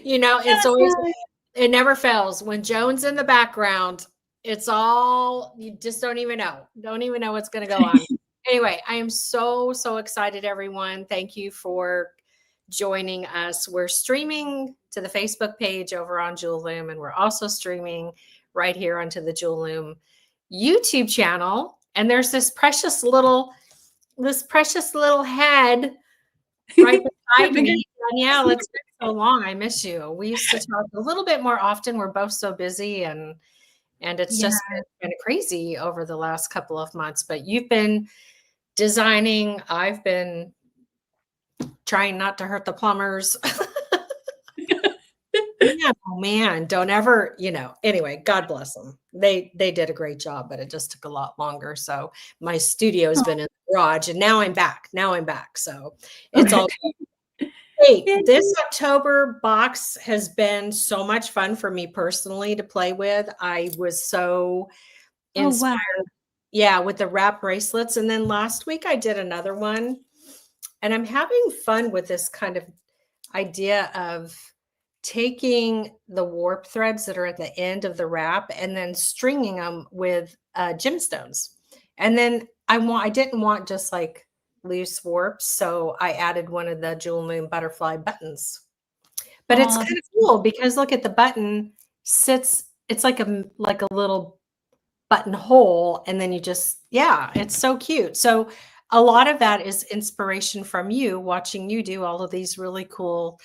You know, it's always, it never fails. When Joan's in the background, it's all, you just don't even know what's going to go on. Anyway, I am so, so excited, everyone. Thank you for joining us. We're streaming to the Facebook page over on Jewel Loom, and we're also streaming right here onto the Jewel Loom YouTube channel. And there's this precious little head right beside me. Danielle, it's been so long. I miss you. We used to talk a little bit more often. We're both so busy, and it's just been kind of crazy over the last couple of months. But you've been designing. I've been trying not to hurt the plumbers. Yeah, oh man, don't ever, anyway, God bless them. They did a great job, but it just took a lot longer. So my studio's been in the garage, and now I'm back. So it's all good. Hey, this October box has been so much fun for me personally to play with. I was so inspired. Yeah, with the wrap bracelets. And then last week I did another one, and I'm having fun with this kind of idea of taking the warp threads that are at the end of the wrap and then stringing them with gemstones. And then I didn't want just like loose warps, so I added one of the Jewel Loom butterfly buttons. But it's kind of cool because look at the button sits, it's like a little buttonhole, and then you just, it's so cute. So a lot of that is inspiration from you, watching you do all of these really cool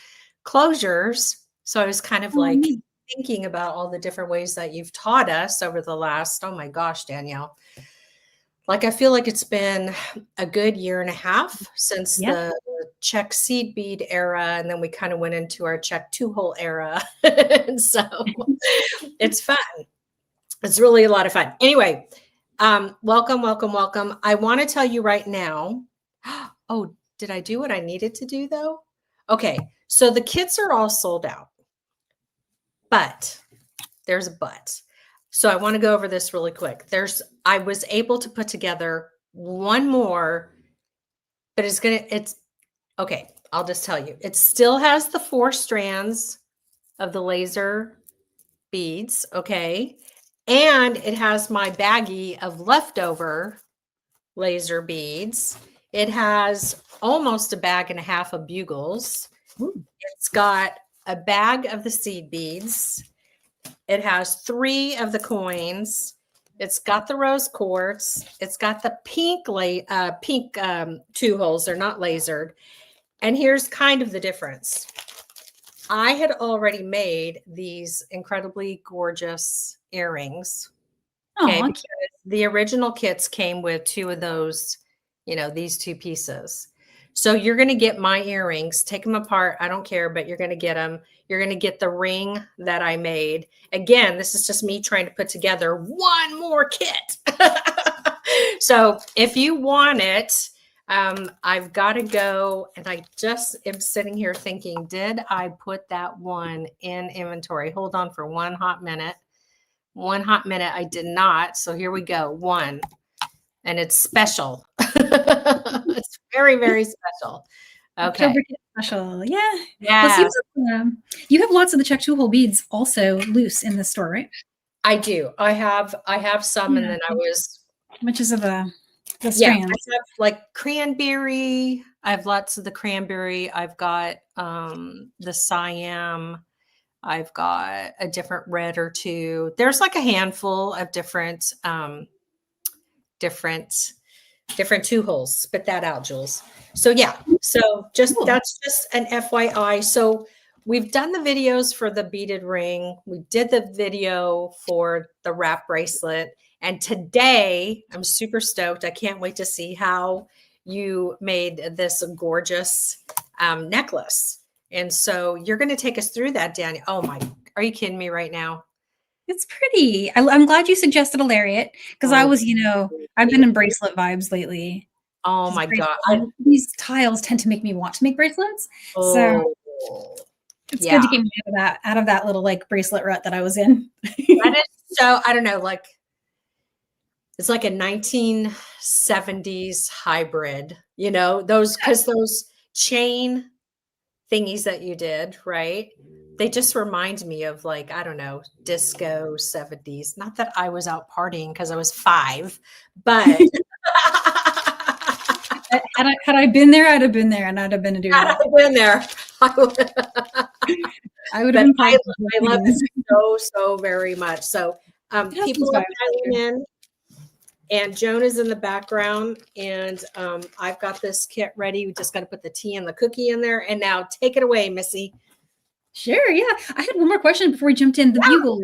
closures. So I was kind of like thinking about all the different ways that you've taught us over the last, oh my gosh, Danielle. Like, I feel like it's been a good year and a half since the check seed bead era. And then we kind of went into our check 2-hole era. And so it's fun. It's really a lot of fun. Anyway, welcome. I want to tell you right now. Oh, did I do what I needed to do though? Okay. So the kits are all sold out, but there's a but. So I want to go over this really quick. I was able to put together one more, but it's okay. I'll just tell you, it still has the 4 strands of the laser beads. Okay. And it has my baggie of leftover laser beads. It has almost a bag and a half of bugles. Ooh. It's got a bag of the seed beads. It has 3 of the coins. It's got the rose quartz. It's got the pink 2-holes. They're not lasered. And here's kind of the difference. I had already made these incredibly gorgeous earrings. Okay, because the original kits came with 2 of those, these 2 pieces. So you're going to get my earrings, take them apart. I don't care, but you're going to get them. You're going to get the ring that I made. Again, this is just me trying to put together one more kit. So if you want it, I've got to go. And I just am sitting here thinking, did I put that one in inventory? Hold on for one hot minute. I did not. So here we go. 1. And it's special. It's very, very special. Okay. Special. Yeah. Well, you have lots of the check 2-hole beads also loose in the store, right? I do. I have some, and then I was. Which is of the strands. I have like cranberry. I have lots of the cranberry. I've got the siam. I've got a different red or 2. There's like a handful of different 2-holes. Spit that out, Jules. So that's just an FYI. So we've done the videos for the beaded ring. We did the video for the wrap bracelet. And today I'm super stoked. I can't wait to see how you made this gorgeous necklace. And so you're going to take us through that, Danielle. Oh my, are you kidding me right now? It's pretty. I'm glad you suggested a lariat because I was, I've been in bracelet vibes lately. Oh my God. These tiles tend to make me want to make bracelets. Oh. So it's good to get me out of that little like bracelet rut that I was in. That is so, I don't know, like it's like a 1970s hybrid, because those chain thingies that you did, right? They just remind me of like, I don't know, disco 70s. Not that I was out partying because I was 5, but had I been there, I'd have been there, and I'd have been doing had that. I been there, I would, I would have been I partying. love it so very much. So people are piling in, and Joan is in the background, and I've got this kit ready. We just got to put the tea and the cookie in there. And now take it away, Missy. Sure, yeah. I had one more question before we jumped in. The bugle.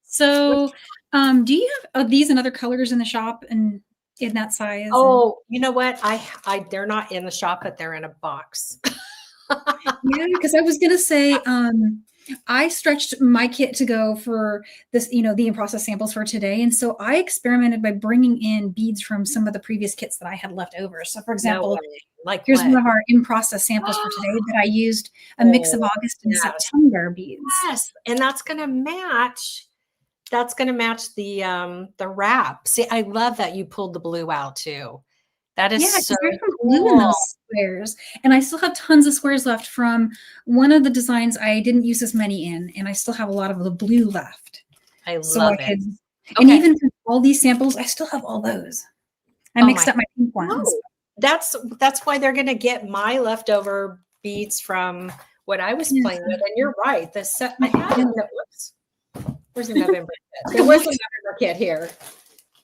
So, do you have these and other colors in the shop and in that size? Oh, you know what? They're not in the shop, but they're in a box. Yeah, because I was gonna say, I stretched my kit to go for this, the in-process samples for today. And so I experimented by bringing in beads from some of the previous kits that I had left over. So for example, like here's what? one of our in-process samples for today that I used a mix of August and September beads. Yes, and that's gonna match. That's gonna match the wrap. See, I love that you pulled the blue out too. That is so there's some cool. blue in those squares, and I still have tons of squares left from one of the designs I didn't use as many in, and I still have a lot of the blue left. I love it. And even from all these samples, I still have all those. I mixed up my pink ones. That's why they're gonna get my leftover beads from what I was playing with. And you're right. The set I had whoops. Where's the November kit? There was a November kit here.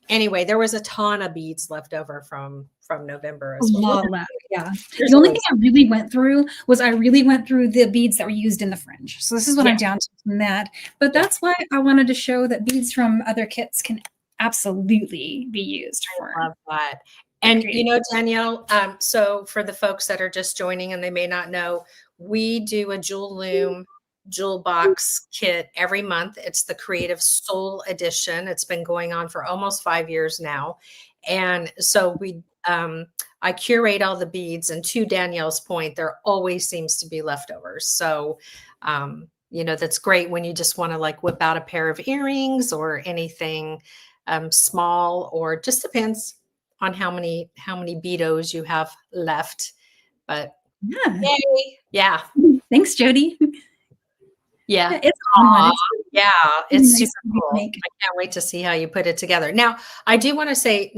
Anyway, there was a ton of beads left over from November as well. Yeah. The only thing I really went through was the beads that were used in the fringe. So this is what I'm down to from that. But that's why I wanted to show that beads from other kits can absolutely be used for. I love that. And Danielle, so for the folks that are just joining and they may not know, we do a Jewel Loom Jewel Box kit every month. It's the Creative Soul Edition. It's been going on for almost 5 years now. And so I curate all the beads, and to Danielle's point, there always seems to be leftovers. So, that's great when you just want to like whip out a pair of earrings or anything small, or just depends on how many beados you have left. But yeah. Thanks, Jody. Yeah, it's fun. It's super cool. I can't wait to see how you put it together. Now, I do want to say,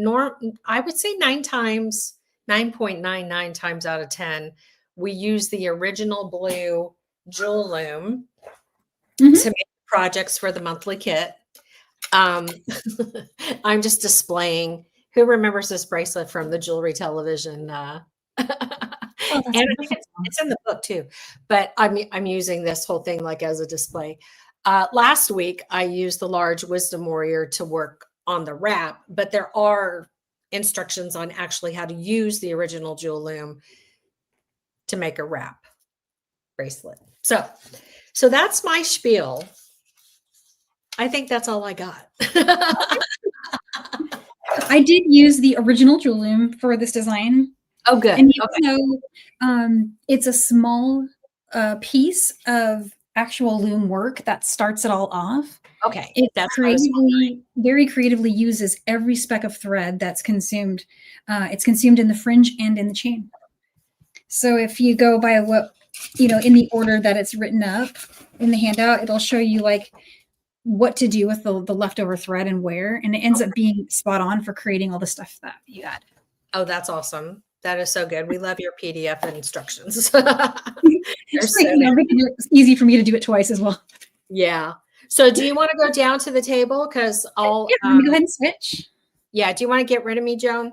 I would say 9.99 times out of 10, we use the original blue Jewel Loom to make projects for the monthly kit. I'm just displaying. Who remembers this bracelet from the jewelry television? And it's in the book too, but I'm using this whole thing like as a display. Last week, I used the large Wisdom Warrior to work on the wrap, but there are instructions on actually how to use the original Jewel Loom to make a wrap bracelet. So that's my spiel. I think that's all I got. I did use the original Jewel Loom for this design. Oh, good. And even though it's a small piece of actual loom work that starts it all off. Okay. It very creatively uses every speck of thread that's consumed. It's consumed in the fringe and in the chain. So if you go by what, in the order that it's written up in the handout, it'll show you like what to do with the leftover thread and where, and it ends up being spot on for creating all the stuff that you add. Oh, that's awesome. That is so good. We love your PDF instructions. It's easy for me to do it twice as well. Yeah. So do you want to go down to the table? Because I'll let me go ahead and switch. Yeah. Do you want to get rid of me, Joan?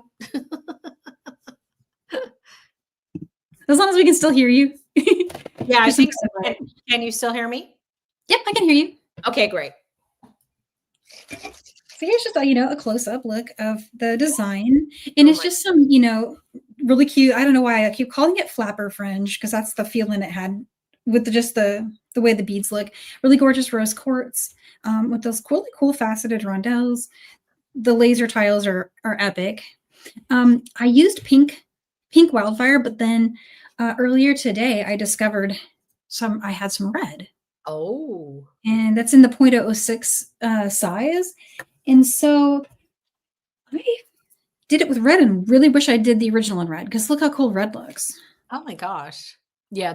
As long as we can still hear you. Yeah, I think so. Can you still hear me? Yep, I can hear you. Okay, great. So here's just a close-up look of the design, and it's just some really cute. I don't know why I keep calling it flapper fringe, because that's the feeling it had with the way the beads look. Really gorgeous rose quartz with those really cool faceted rondelles. The laser tiles are epic. I used pink wildfire, but then earlier today I discovered I had some red. Oh. And that's in the 0.006 size. And so I did it with red and really wish I did the original in red, because look how cool red looks. Oh my gosh. Yeah.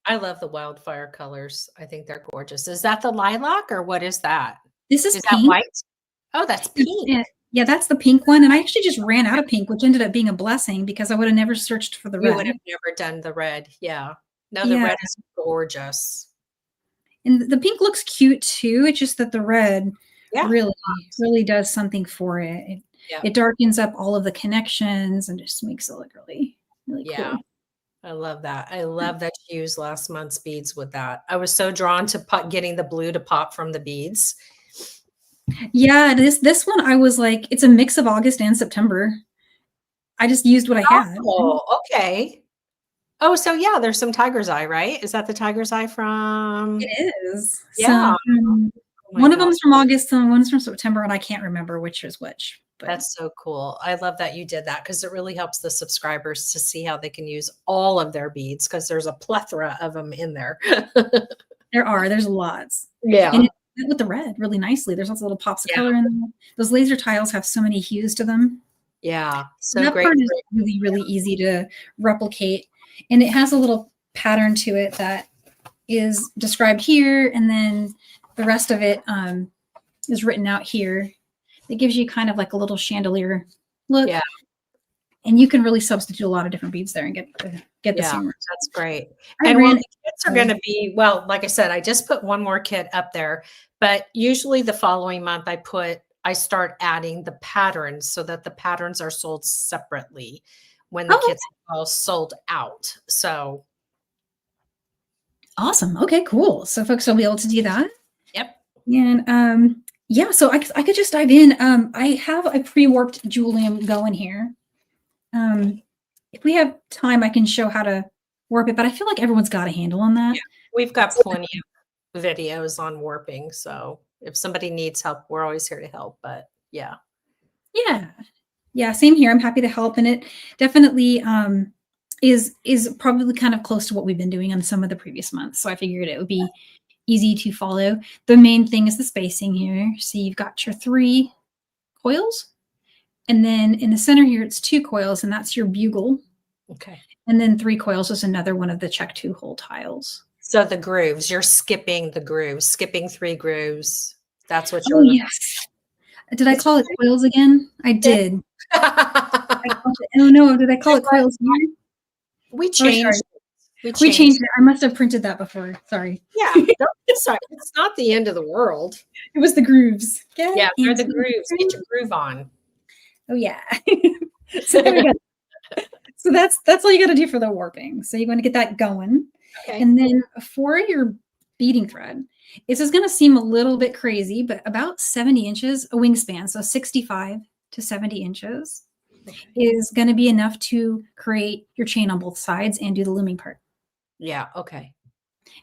I love the wildfire colors. I think they're gorgeous. Is that the lilac or what is that? This is Is that pink. white? Oh, that's pink. Yeah, that's the pink one. And I actually just ran out of pink, which ended up being a blessing because I would have never searched for the You would red. have never done the red. Yeah. No, the Yeah. red is gorgeous. And the pink looks cute too. It's just that the red Yeah. really does something for it. It darkens up all of the connections and just makes it look really Yeah. cool. I love that. I love that you used last month's beads with that. I was so drawn to getting the blue to pop from the beads. Yeah, this one I was like, it's a mix of August and September. I just used what I had. Oh, okay. Oh, so yeah, there's some tiger's eye, right? Is that the tiger's eye from? It is. Yeah. So, one of them's from August and one's from September, and I can't remember which is which. But that's so cool. I love that you did that because it really helps the subscribers to see how they can use all of their beads because there's a plethora of them in there. There's lots. Yeah. And with the red really nicely. There's lots of little pops of color in them. Those laser tiles have so many hues to them. Yeah. So that great. part is really, really easy to replicate. And it has a little pattern to it that is described here. And then the rest of it is written out here. It gives you kind of like a little chandelier look. Yeah. And you can really substitute a lot of different beads there and get the same result. That's great. And well, the kits are going to be, well, like I said, I just put one more kit up there, but usually the following month I start adding the patterns so that the patterns are sold separately when the kits are all sold out. So awesome. Okay, cool. So folks will be able to do that. Yep. And yeah, so I could just dive in. I have a pre-warped Jewel Loom going here. If we have time, I can show how to warp it, but I feel like everyone's got a handle on that. Yeah, we've got plenty of videos on warping. So if somebody needs help, we're always here to help, but yeah. Yeah, same here. I'm happy to help. And it definitely is probably kind of close to what we've been doing on some of the previous months. So I figured it would be easy to follow. The main thing is the spacing here. So you've got your 3 coils. And then in the center here, it's 2 coils, and that's your bugle. Okay. And then 3 coils is another one of the check 2 hole tiles. So the grooves, you're skipping the grooves, skipping 3 grooves. That's what you're. Oh, yes. Did I call it coils again? I did. Oh, no. Did I call it coils here? We changed. We changed it. I must have printed that before. Sorry. Yeah. Sorry. It's not the end of the world. It was the grooves. Yeah, they're the grooves. Get your groove on. Oh, yeah. So there we go. So that's all you got to do for the warping. So you're going to get that going. Okay. And then for your beading thread, this is going to seem a little bit crazy, but about 70 inches, a wingspan, so 65 to 70 inches is going to be enough to create your chain on both sides and do the looming part. Yeah, okay.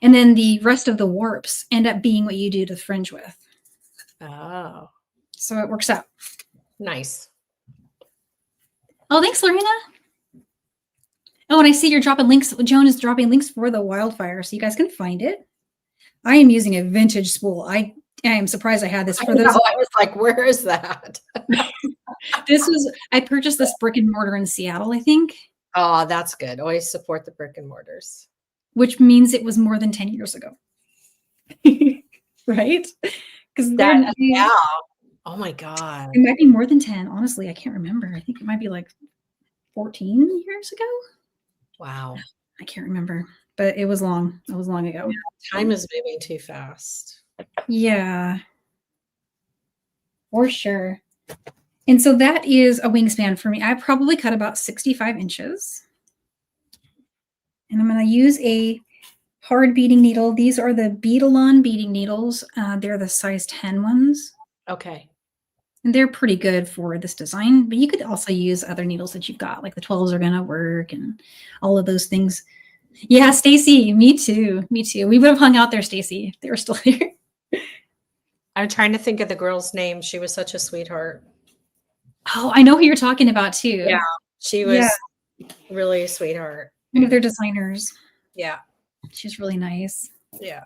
And then the rest of the warps end up being what you do to the fringe with. Oh. So it works out. Nice. Oh, thanks, Lorena. Oh, and I see you're dropping links. Joan is dropping links for the wildfire, so you guys can find it. I am using a vintage spool. I am surprised I had this for those. I was like, where is that? I purchased this brick and mortar in Seattle, I think. Oh, that's good. Always support the brick and mortars. Which means it was more than 10 years ago. Right? Because yeah. Oh my God. It might be more than 10. Honestly, I can't remember. I think it might be like 14 years ago. Wow. I can't remember, but it was long. It was long ago. Yeah, time is moving too fast. Yeah. For sure. And so that is a wingspan for me. I probably cut about 65 inches. And I'm going to use a hard beading needle. These are the Beadalon beading needles. They're the size 10 ones. Okay. And they're pretty good for this design, but you could also use other needles that you've got, like the 12s are going to work and all of those things. Yeah, Stacy, me too. Me too. We would have hung out there, Stacy, if they were still here. I'm trying to think of the girl's name. She was such a sweetheart. Oh, I know who you're talking about too. Yeah, she was really a sweetheart. One of their designers. Yeah. She's really nice. Yeah.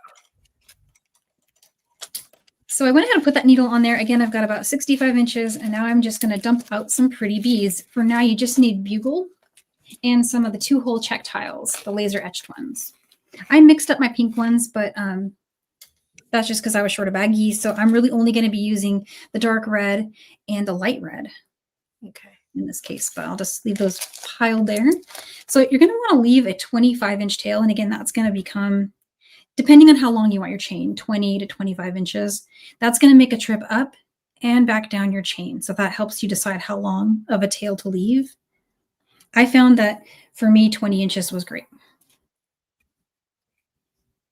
So I went ahead and put that needle on there. Again, I've got about 65 inches, and now I'm just going to dump out some pretty beads. For now, you just need bugle and some of the 2-hole check tiles, the laser etched ones. I mixed up my pink ones, but that's just because I was short of baggies. So I'm really only going to be using the dark red and the light red. Okay. In this case, but I'll just leave those piled there. So you're going to want to leave a 25-inch tail. And again, that's going to become, depending on how long you want your chain, 20 to 25 inches. That's going to make a trip up and back down your chain. So that helps you decide how long of a tail to leave. I found that for me, 20 inches was great.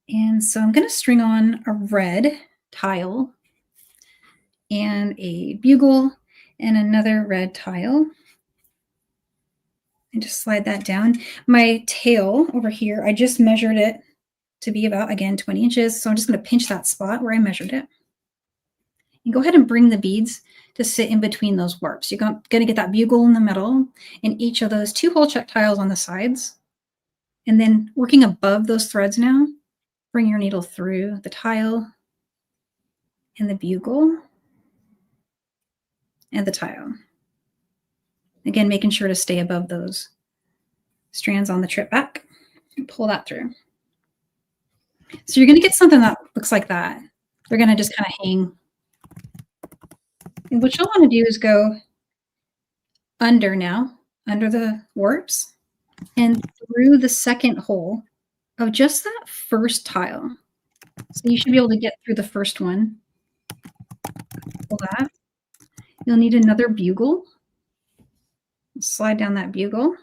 And so I'm going to string on a red tile and a bugle and another red tile. And just slide that down. My tail over here, I just measured it to be about, again, 20 inches. So I'm just going to pinch that spot where I measured it. And go ahead and bring the beads to sit in between those warps. You're going to get that bugle in the middle and each of those 2 hole check tiles on the sides. And then working above those threads now, bring your needle through the tile and the bugle and the tile. Again, making sure to stay above those strands on the trip back and pull that through. So you're going to get something that looks like that. They're going to just kind of hang. And what you'll want to do is go under now, under the warps, and through the second hole of just that first tile. So you should be able to get through the first one. Pull that. You'll need another bugle. Slide down that bugle.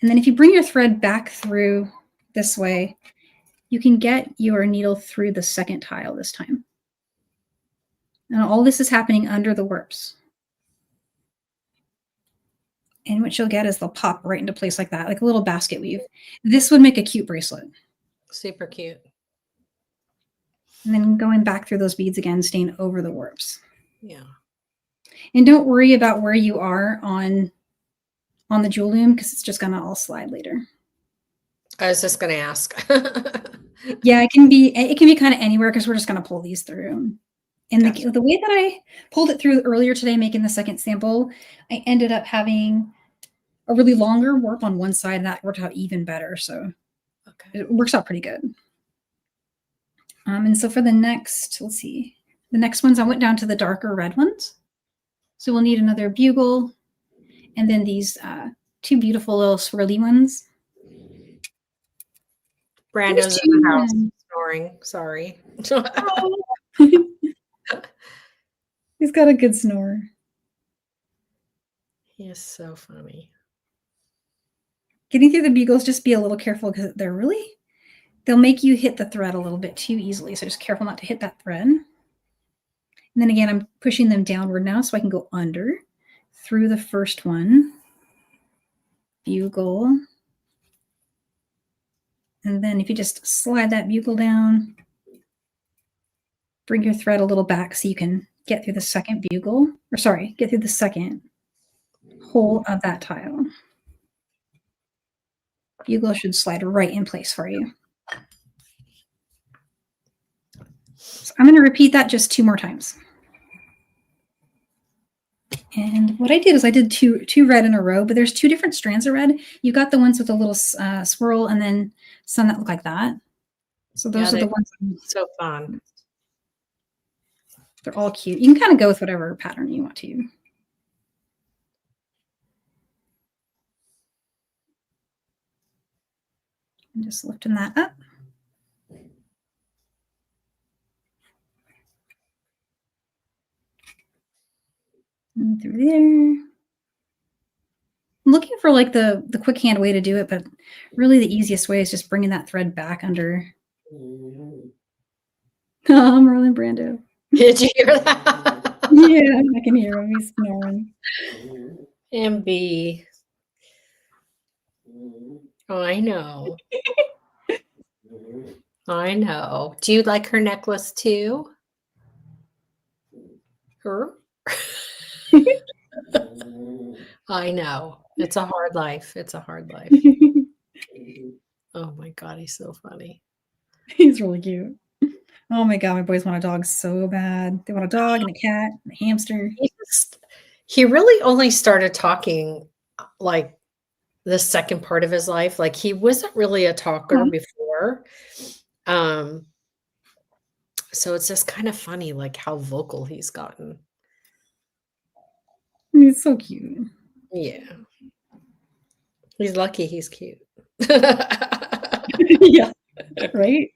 And then if you bring your thread back through this way, you can get your needle through the second tile this time. Now all this is happening under the warps. And what you'll get is they'll pop right into place like that, like a little basket weave. This would make a cute bracelet. Super cute. And then going back through those beads again, staying over the warps. Yeah. And don't worry about where you are on the jewel loom because it's just going to all slide later. I was just going to ask. Yeah, it can be kind of anywhere because we're just going to pull these through. And gotcha. The way that I pulled it through earlier today, making the second sample, I ended up having a really longer warp on one side, and that worked out even better. So it works out pretty good. And so for the next, let's see, the next ones, I went down to the darker red ones. So we'll need another bugle, and then these 2 beautiful little swirly ones. Brando's in the house snoring. Sorry. He's got a good snore. He is so funny. Getting through the bugles, just be a little careful because they'll make you hit the thread a little bit too easily. So just careful not to hit that thread. And then again, I'm pushing them downward now so I can go under through the first one. Bugle. And then if you just slide that bugle down, bring your thread a little back so you can get through the second bugle, or sorry, get through the second hole of that tile. Bugle should slide right in place for you. So I'm going to repeat that just 2 more times. And what I did is I did two red in a row, but there's 2 different strands of red. You got the ones with a little swirl and then some that look like that. So those are the ones. So fun. They're all cute. You can kind of go with whatever pattern you want to. I'm just lifting that up. And through there. I'm looking for like the quick hand way to do it, but really the easiest way is just bringing that thread back under. Oh, Merlin Brando. Did you hear that? Yeah, I can hear him. He's snoring. MB. Oh, I know. I know. Do you like her necklace too? Her? I know. It's a hard life. It's a hard life. Oh my God, he's so funny. He's really cute. Oh my God, my boys want a dog so bad. They want a dog and a cat and a hamster. He really only started talking like the second part of his life. Like, he wasn't really a talker Huh. before. Um, so it's just kind of funny, like, how vocal he's gotten. He's so cute. Yeah. He's lucky he's cute. Yeah, right?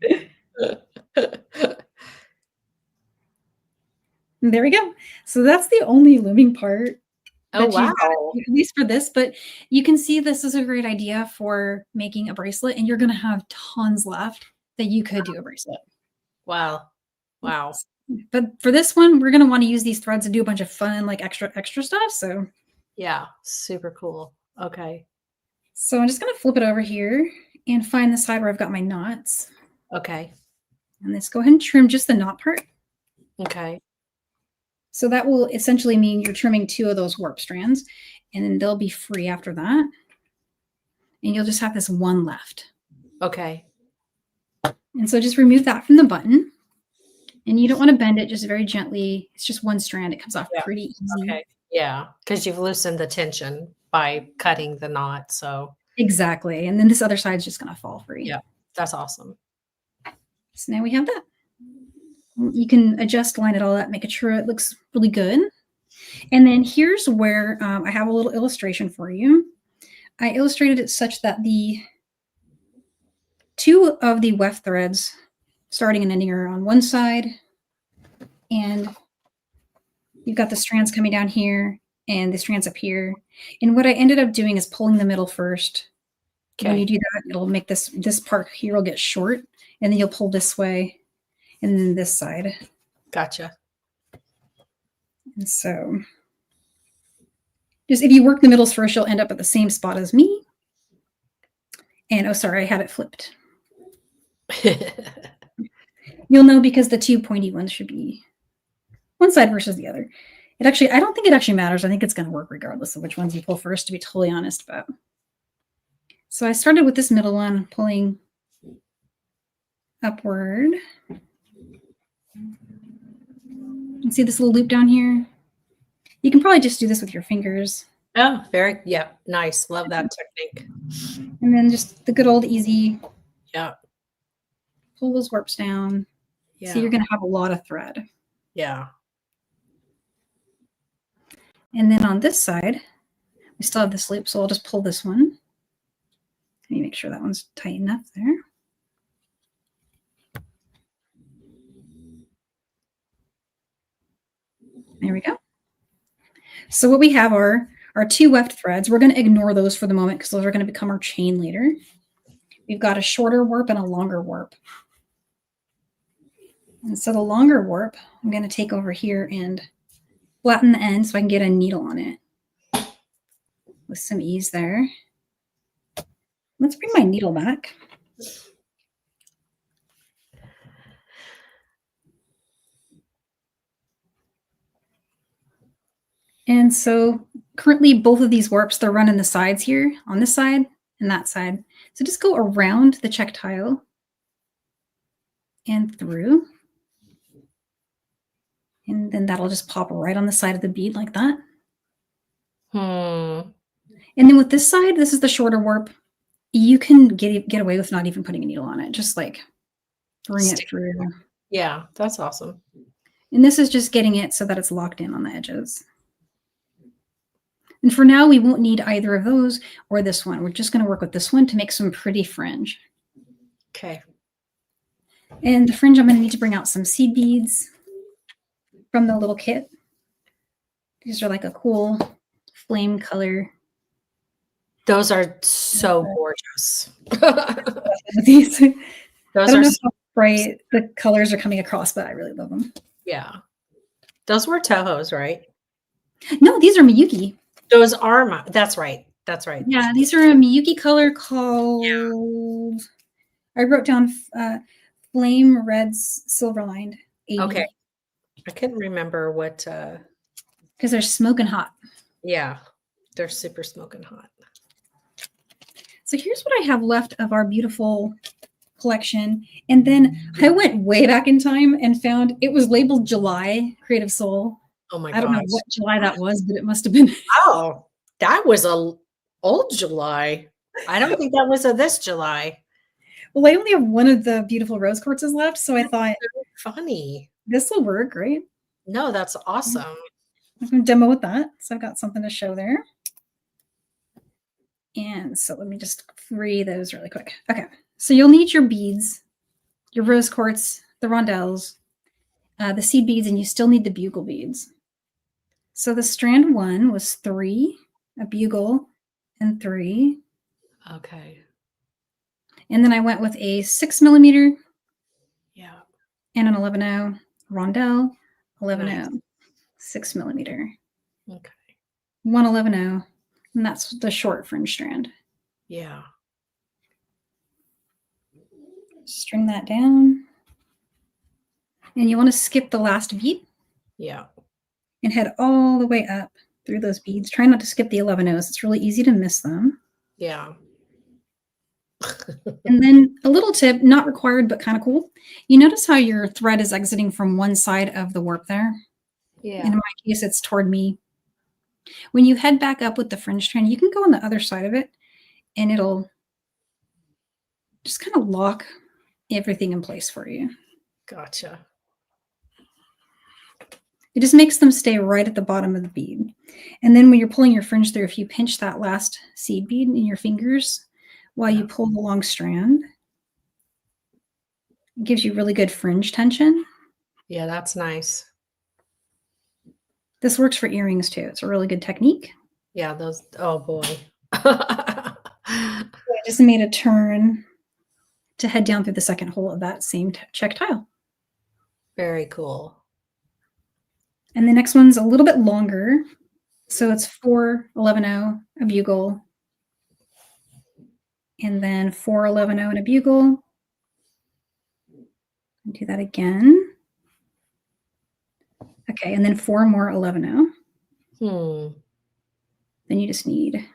There we go. So that's the only looming part Oh, that you've got, wow. at least for this, but you can see this is a great idea for making a bracelet, and you're gonna have tons left that you could do a bracelet. Wow. Wow. But for this one, we're gonna wanna use these threads to do a bunch of fun, like, extra stuff, Yeah, super cool. Okay. so I'm just gonna flip it over here and find the side where I've got my knots, Okay. and let's go ahead and trim just the knot part. Okay. So that will essentially mean you're trimming 2 of those warp strands, and then they'll be free after that. And you'll just have this one left. Okay. And so just remove that from the button. And you don't want to bend it, just very gently. It's just one strand. It comes off Yeah. pretty easy. Okay. Yeah, because you've loosened the tension by cutting the knot. So Exactly. And then this other side's just going to fall free. yeah, that's awesome. So now we have that. You can adjust, line it all up, make sure it looks really good. And then here's where I have a little illustration for you. I illustrated it such that the 2 of the weft threads starting and ending are on one side, and you've got the strands coming down here and the strands up here. And what I ended up doing is pulling the middle first. Okay. When you do that, it'll make this part here will get short, and then you'll pull this way and then this side. Gotcha. And so just if you work the middles first, you'll end up at the same spot as me. And oh, sorry, I had it flipped. You'll know because the 2 pointy ones should be one side versus the other. I don't think it actually matters. I think it's going to work regardless of which ones you pull first, to be totally honest about. So I started with this middle one, pulling upward. You can see this little loop down here. You can probably just do this with your fingers. Oh, yeah, nice. Love that technique. And then just the good old easy. Yeah. Pull those warps down. Yeah. So you're going to have a lot of thread. Yeah. And then on this side, we still have this loop, so I'll just pull this one. Let me make sure that one's tight enough there. There we go. So what we have are our 2 weft threads. We're going to ignore those for the moment because those are going to become our chain later. We've got a shorter warp and a longer warp. And so the longer warp, I'm going to take over here and flatten the end so I can get a needle on it with some ease there. Let's bring my needle back. And so currently both of these warps, they're running the sides here on this side and that side. So just go around the check tile and through. And then that'll just pop right on the side of the bead like that. And then with this side, this is the shorter warp. You can get away with not even putting a needle on it. Just like bring it through. Yeah, that's awesome. And this is just getting it so that it's locked in on the edges. And for now, we won't need either of those or this one. We're just going to work with this one to make some pretty fringe. Okay. And the fringe, I'm going to need to bring out some seed beads from the little kit. These are like a cool flame color. Those are so gorgeous. These, those I don't are know how bright the colors are coming across, but I really love them. Yeah. Those were Toho's, right? No, these are Miyuki. Those are that's right. That's right. Yeah, these are a Miyuki color called, I wrote down Flame Reds Silver Lined 80. Okay. I couldn't remember what. Because they're smoking hot. Yeah, they're super smoking hot. So here's what I have left of our beautiful collection. And then I went way back in time and found it was labeled July Creative Soul. Oh my gosh. I don't know what July that was, but it must have been. Oh, that was a old July. I don't think that was a this July. Well, I only have one of the beautiful rose quartzes left, so I thought Funny. this will work, right? No, that's awesome. I'm going to demo with that. So I've got something to show there. And so let me just free those really quick. Okay. So you'll need your beads, your rose quartz, the rondelles, the seed beads, and you still need the bugle beads. So the strand 1 was 3, a bugle, and 3. Okay. And then I went with a 6 millimeter. Yeah. And an 11-0 rondelle, 11-0, Nice. 6 millimeter. Okay. 1 11-0, and that's the short fringe strand. Yeah. String that down. And you want to skip the last bead. Yeah. And head all the way up through those beads. Try not to skip the 11-0s. It's really easy to miss them. Yeah. And then a little tip, not required, but kind of cool. You notice how your thread is exiting from one side of the warp there? Yeah. And in my case, it's toward me. When you head back up with the fringe strand, you can go on the other side of it and it'll just kind of lock everything in place for you. Gotcha. It just makes them stay right at the bottom of the bead. And then when you're pulling your fringe through, if you pinch that last seed bead in your fingers while you pull the long strand, it gives you really good fringe tension. Yeah, that's nice. This works for earrings too. It's a really good technique. Yeah, those, oh boy. I just made a turn to head down through the second hole of that same check tile. Very cool. And the next one's a little bit longer. So it's 4 11-0, a bugle, and then 4 11-0 and a bugle. Do that again. Okay, and then 4 more 11-0. Then you just need,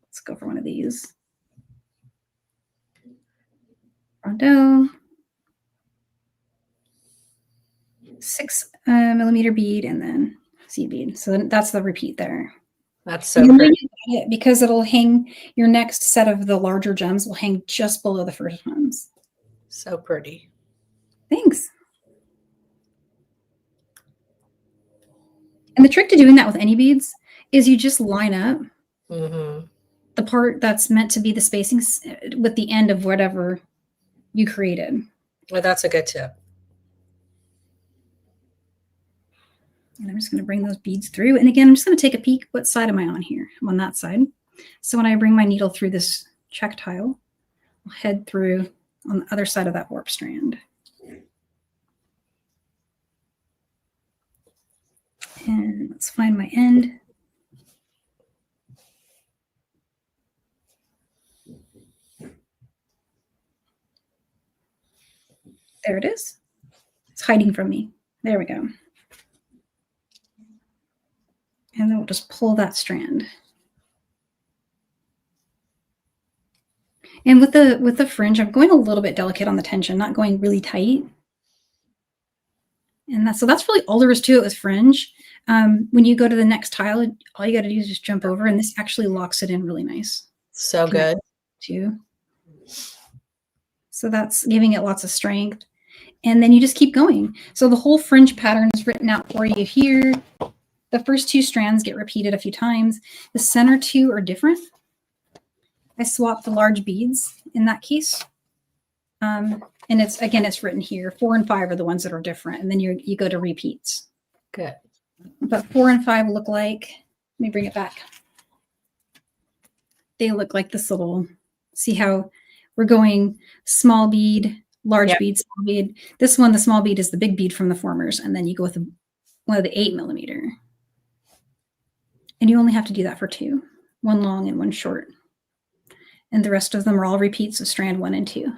let's go for one of these. Rondelle. 6 millimeter bead and then seed bead. So that's the repeat there. That's so pretty. Because it'll hang, your next set of the larger gems will hang just below the first ones. So pretty. Thanks. And the trick to doing that with any beads is you just line up the part that's meant to be the spacing with the end of whatever you created. Well, that's a good tip. And I'm just going to bring those beads through. And again, I'm just going to take a peek. What side am I on here? I'm on that side. So when I bring my needle through this check tile, I'll head through on the other side of that warp strand. And let's find my end. There it is. It's hiding from me. There we go. And then we'll just pull that strand. And with the fringe, I'm going a little bit delicate on the tension, not going really tight. And so that's really all there is to it with fringe. When you go to the next tile, all you got to do is just jump over, and this actually locks it in really nice. So good. Too. So that's giving it lots of strength. And then you just keep going. So the whole fringe pattern is written out for you here. The first 2 strands get repeated a few times. The center 2 are different. I swapped the large beads in that case. And it's written here. 4 and 5 are the ones that are different. And then you go to repeats. Good. But 4 and 5 look like, let me bring it back. They look like this little, see how we're going small bead, large bead, small bead. This one, the small bead is the big bead from the formers. And then you go with one of the 8 millimeter. And you only have to do that for 2, 1 long and 1 short. And the rest of them are all repeats of strand 1 and 2.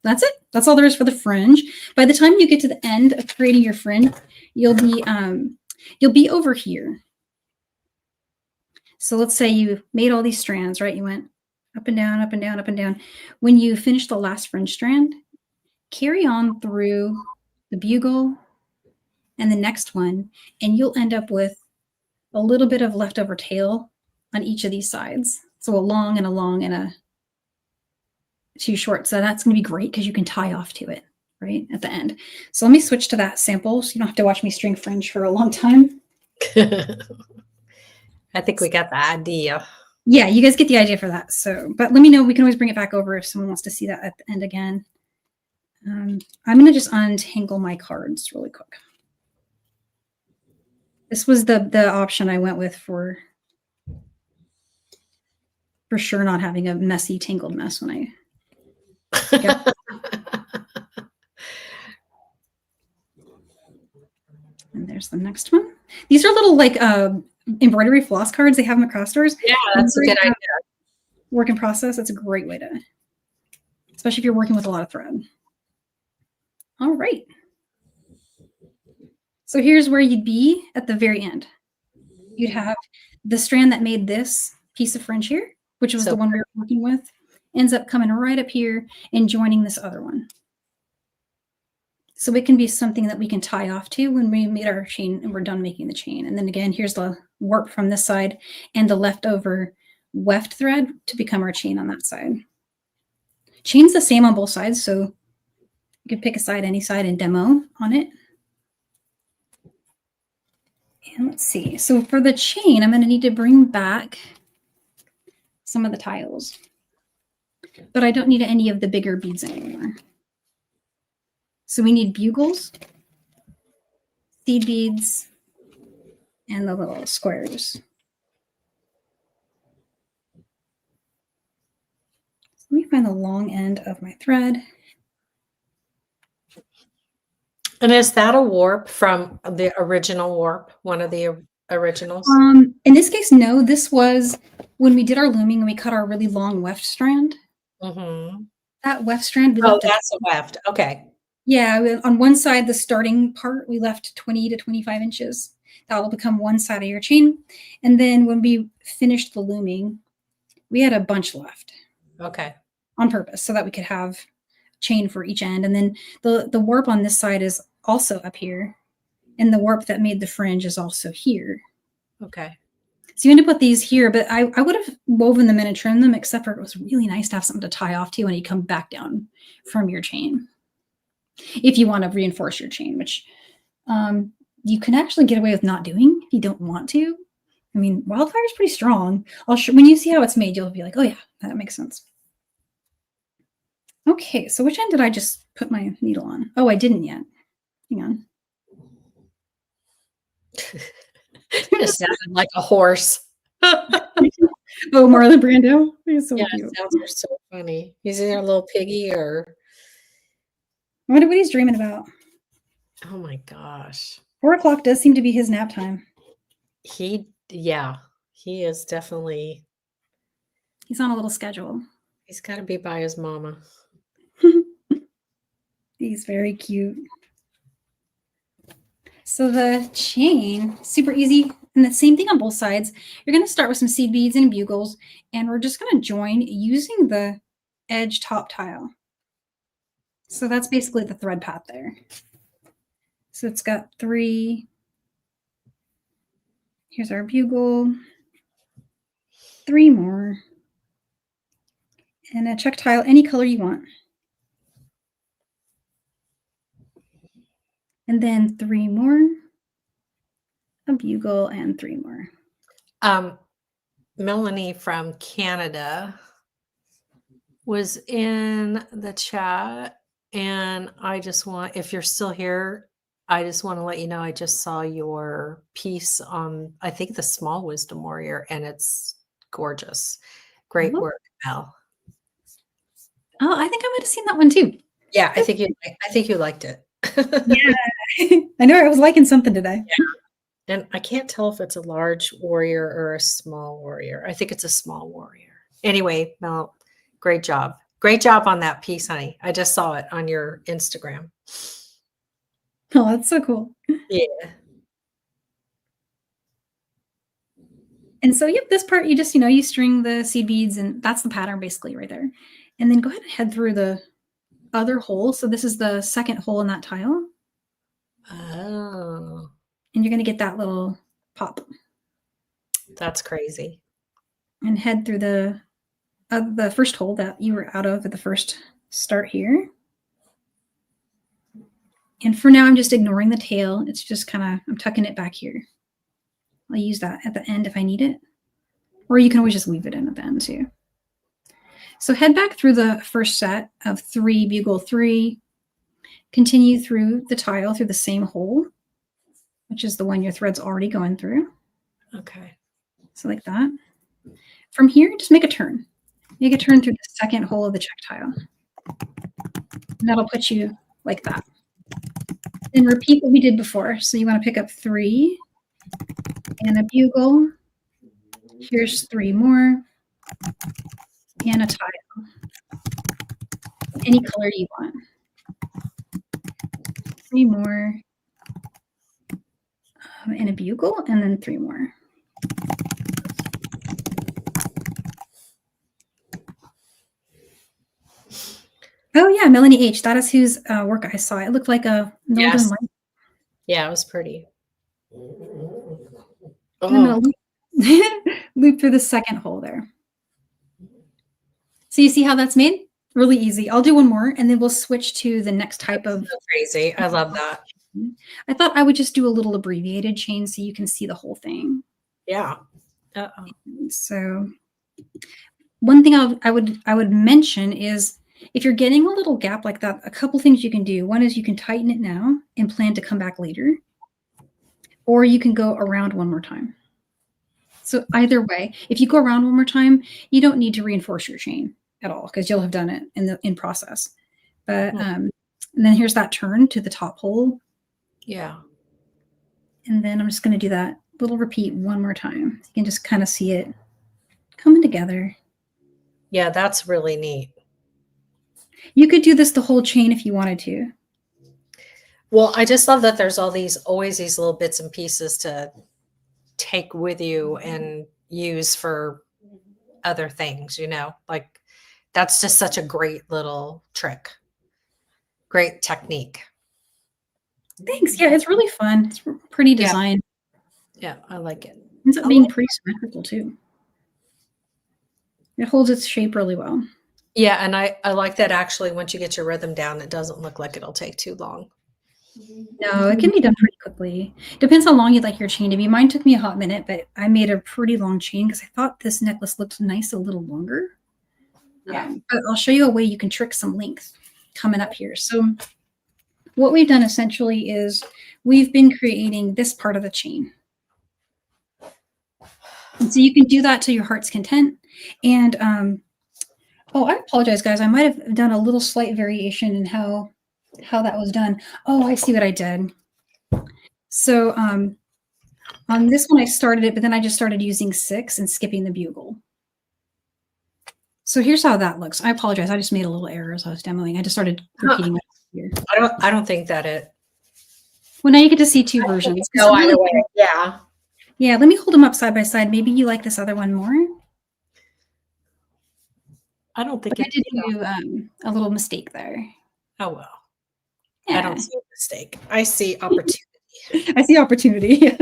That's it. That's all there is for the fringe. By the time you get to the end of creating your fringe, you'll be over here. So let's say you made all these strands, right? You went up and down, up and down, up and down. When you finish the last fringe strand, carry on through the bugle and the next one, and you'll end up with a little bit of leftover tail on each of these sides. So a long and a too short. So that's going to be great because you can tie off to it right at the end. So let me switch to that sample so you don't have to watch me string fringe for a long time. I think we got the idea. Yeah, you guys get the idea for that. So, but let me know. We can always bring it back over if someone wants to see that at the end again. I'm going to just untangle my cards really quick. This was the option I went with for sure not having a messy, tangled mess when I And there's the next one. These are little like embroidery floss cards. They have them at craft stores. Yeah, that's a good idea. Work in process. That's a great way to, especially if you're working with a lot of thread. All right. So here's where you'd be at the very end. You'd have the strand that made this piece of fringe here, which was the one we were working with, ends up coming right up here and joining this other one. So it can be something that we can tie off to when we made our chain and we're done making the chain. And then again, here's the warp from this side and the leftover weft thread to become our chain on that side. Chain's the same on both sides, so you can pick a side, any side, and demo on it. And let's see. So for the chain, I'm going to need to bring back some of the tiles, but I don't need any of the bigger beads anymore. So we need bugles, seed beads, and the little squares. So let me find the long end of my thread. And is that a warp from the original warp? One of the originals? In this case, no. This was when we did our looming and we cut our really long weft strand. Mm-hmm. That weft strand. That's a weft. Okay. Yeah, on one side, the starting part, we left 20 to 25 inches. That will become one side of your chain. And then when we finished the looming, we had a bunch left. Okay. On purpose, so that we could have chain for each end. And then the warp on this side is also up here. And the warp that made the fringe is also here. Okay. So you end up with these here, but I would have woven them in and trimmed them, except for it was really nice to have something to tie off to when you come back down from your chain. If you want to reinforce your chain, which you can actually get away with not doing if you don't want to. I mean, wildfire is pretty strong. When you see how it's made, you'll be like, oh yeah, that makes sense. Okay, so which end did I just put my needle on? Oh, I didn't yet. Hang on. You just sounded like a horse. Oh, Marlon Brando. He's so cute. Sounds are so funny. He's in a little piggy, or I wonder what he's dreaming about. Oh my gosh. 4 o'clock does seem to be his nap time. He is definitely. He's on a little schedule. He's got to be by his mama. He's very cute. So the chain, super easy. And the same thing on both sides. You're going to start with some seed beads and bugles, and we're just going to join using the edge top tile. So that's basically the thread path there. So it's got 3. Here's our bugle. 3 more. And a check tile, any color you want. And then 3 more. A bugle and 3 more. Melanie from Canada was in the chat, and if you're still here, I just want to let you know I just saw your piece on, I think, the Small Wisdom Warrior, and it's gorgeous. Great work, Mel. Oh, I think I might have seen that one too. Yeah, I think you liked it. Yeah, I know I was liking something today. Yeah. And I can't tell if it's a large warrior or a small warrior. I think it's a small warrior. Anyway, Mel, great job. Great job on that piece, honey. I just saw it on your Instagram. Oh, that's so cool. Yeah. And so, yep, this part, you just, you string the seed beads, and that's the pattern basically right there. And then go ahead and head through the other hole. So this is the second hole in that tile. Oh. And you're going to get that little pop. That's crazy. And head through the first hole that you were out of at the first start here. And for now, I'm just ignoring the tail. It's just kind of, I'm tucking it back here. I'll use that at the end if I need it. Or you can always just leave it in at the end too. So head back through the first set of 3, bugle 3, continue through the tile through the same hole, which is the one your thread's already going through. Okay. So like that. From here, just make a turn. Make a turn through the second hole of the check tile. And that'll put you like that. Then repeat what we did before. So you want to pick up 3 and a bugle. Here's 3 more and a tile. Any color you want. 3 more and a bugle, and then 3 more. Oh yeah, Melanie H. That is whose work I saw. It looked like a northern light. Yeah, it was pretty. I'm gonna loop through the second hole there. So you see how that's made? Really easy. I'll do one more, and then we'll switch to the next type of. So crazy. I love that. I thought I would just do a little abbreviated chain so you can see the whole thing. Yeah. So one thing I would mention is if you're getting a little gap like that, a couple things you can do. One is you can tighten it now and plan to come back later, or you can go around one more time. So either way, if you go around one more time, you don't need to reinforce your chain at all because you'll have done it in process. But and then here's that turn to the top hole. Yeah. And then I'm just going to do that little repeat one more time. You can just kind of see it coming together. Yeah, that's really neat. You could do this the whole chain if you wanted to. Well, I just love that there's always these little bits and pieces to take with you and use for other things, like that's just such a great little trick. Great technique. Thanks. Yeah, it's really fun. It's pretty design. Yeah, I like it. Ends up being pretty symmetrical too. It holds its shape really well. Yeah, and I like that actually once you get your rhythm down, it doesn't look like it'll take too long. No, it can be done pretty quickly. Depends how long you'd like your chain to be. Mine took me a hot minute, but I made a pretty long chain because I thought this necklace looked nice a little longer. Yeah. But I'll show you a way you can trick some length coming up here. So what we've done essentially is we've been creating this part of the chain. And so you can do that to your heart's content. And oh, I apologize, guys. I might have done a little slight variation in how that was done. Oh, I see what I did. So on this one, I started it, but then I just started using 6 and skipping the bugle. So here's how that looks. I apologize. I just made a little error as I was demoing. I just started repeating it here. I don't think that it. Well, now you get to see 2 versions. No, either way. Yeah. Yeah, let me hold them up side by side. Maybe you like this other one more. I don't think I did do a little mistake there. Oh, well. Yeah. I don't see a mistake. I see opportunity. I see opportunity.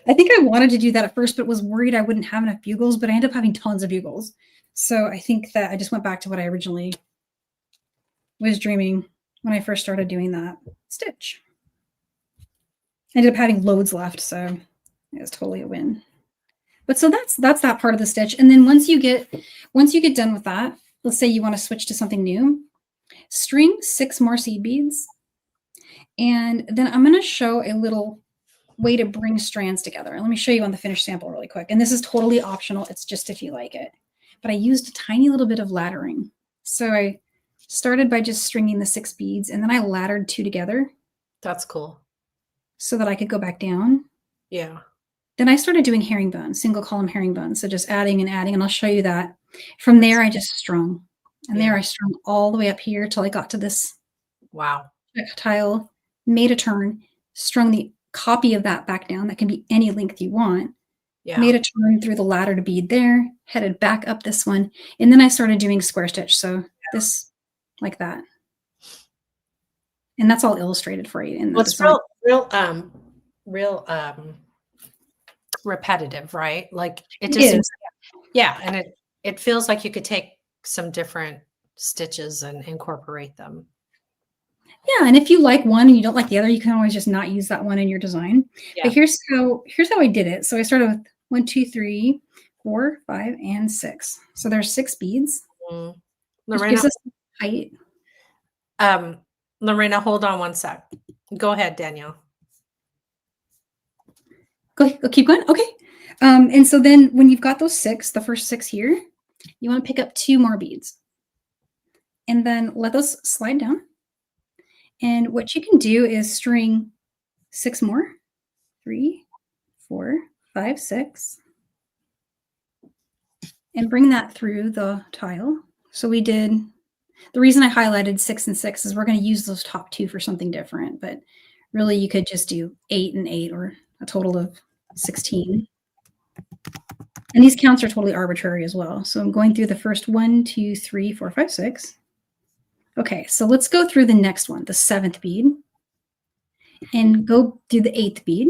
I think I wanted to do that at first, but was worried I wouldn't have enough bugles, but I ended up having tons of bugles. So I think that I just went back to what I originally was dreaming when I first started doing that stitch. I ended up having loads left, so it was totally a win. But so that's that part of the stitch. And then once you get done with that, let's say you want to switch to something new, string 6 more seed beads. And then I'm going to show a little way to bring strands together. Let me show you on the finished sample really quick. And this is totally optional. It's just if you like it. But I used a tiny little bit of laddering. So I started by just stringing the 6 beads, and then I laddered 2 together. That's cool. So that I could go back down. Yeah. Then I started doing herringbone, single column herringbone. So just adding and adding, and I'll show you that. From there, I just strung. And there I strung all the way up here till I got to this tile, made a turn, strung the copy of that back down. That can be any length you want. Yeah. Made a turn through the laddered bead there, headed back up this one. And then I started doing square stitch. So this like that. And that's all illustrated for you. In the it's real repetitive, right? Like it It just is. seems, yeah, and it feels like you could take some different stitches and incorporate them. Yeah, and if you like one and you don't like the other, you can always just not use that one in your design. Yeah. But here's how I did it. So I started with 1, 2, 3, 4, 5, and 6. So there's 6 beads, which Lorena, gives us height. Lorena, hold on one sec. Go ahead, Danielle. Go keep going. Okay. And so then when you've got those 6, the first 6 here, you want to pick up 2 more beads. And then let those slide down. And what you can do is string 6 more. 3, 4, 5, 6. And bring that through the tile. So we did, the reason I highlighted 6 and 6 is we're going to use those top 2 for something different, but really you could just do 8 and 8 or a total of 16. And these counts are totally arbitrary as well. So I'm going through the first 1, 2, 3, 4, 5, 6. Okay, so let's go through the next one, the 7th bead, and go through the 8th bead.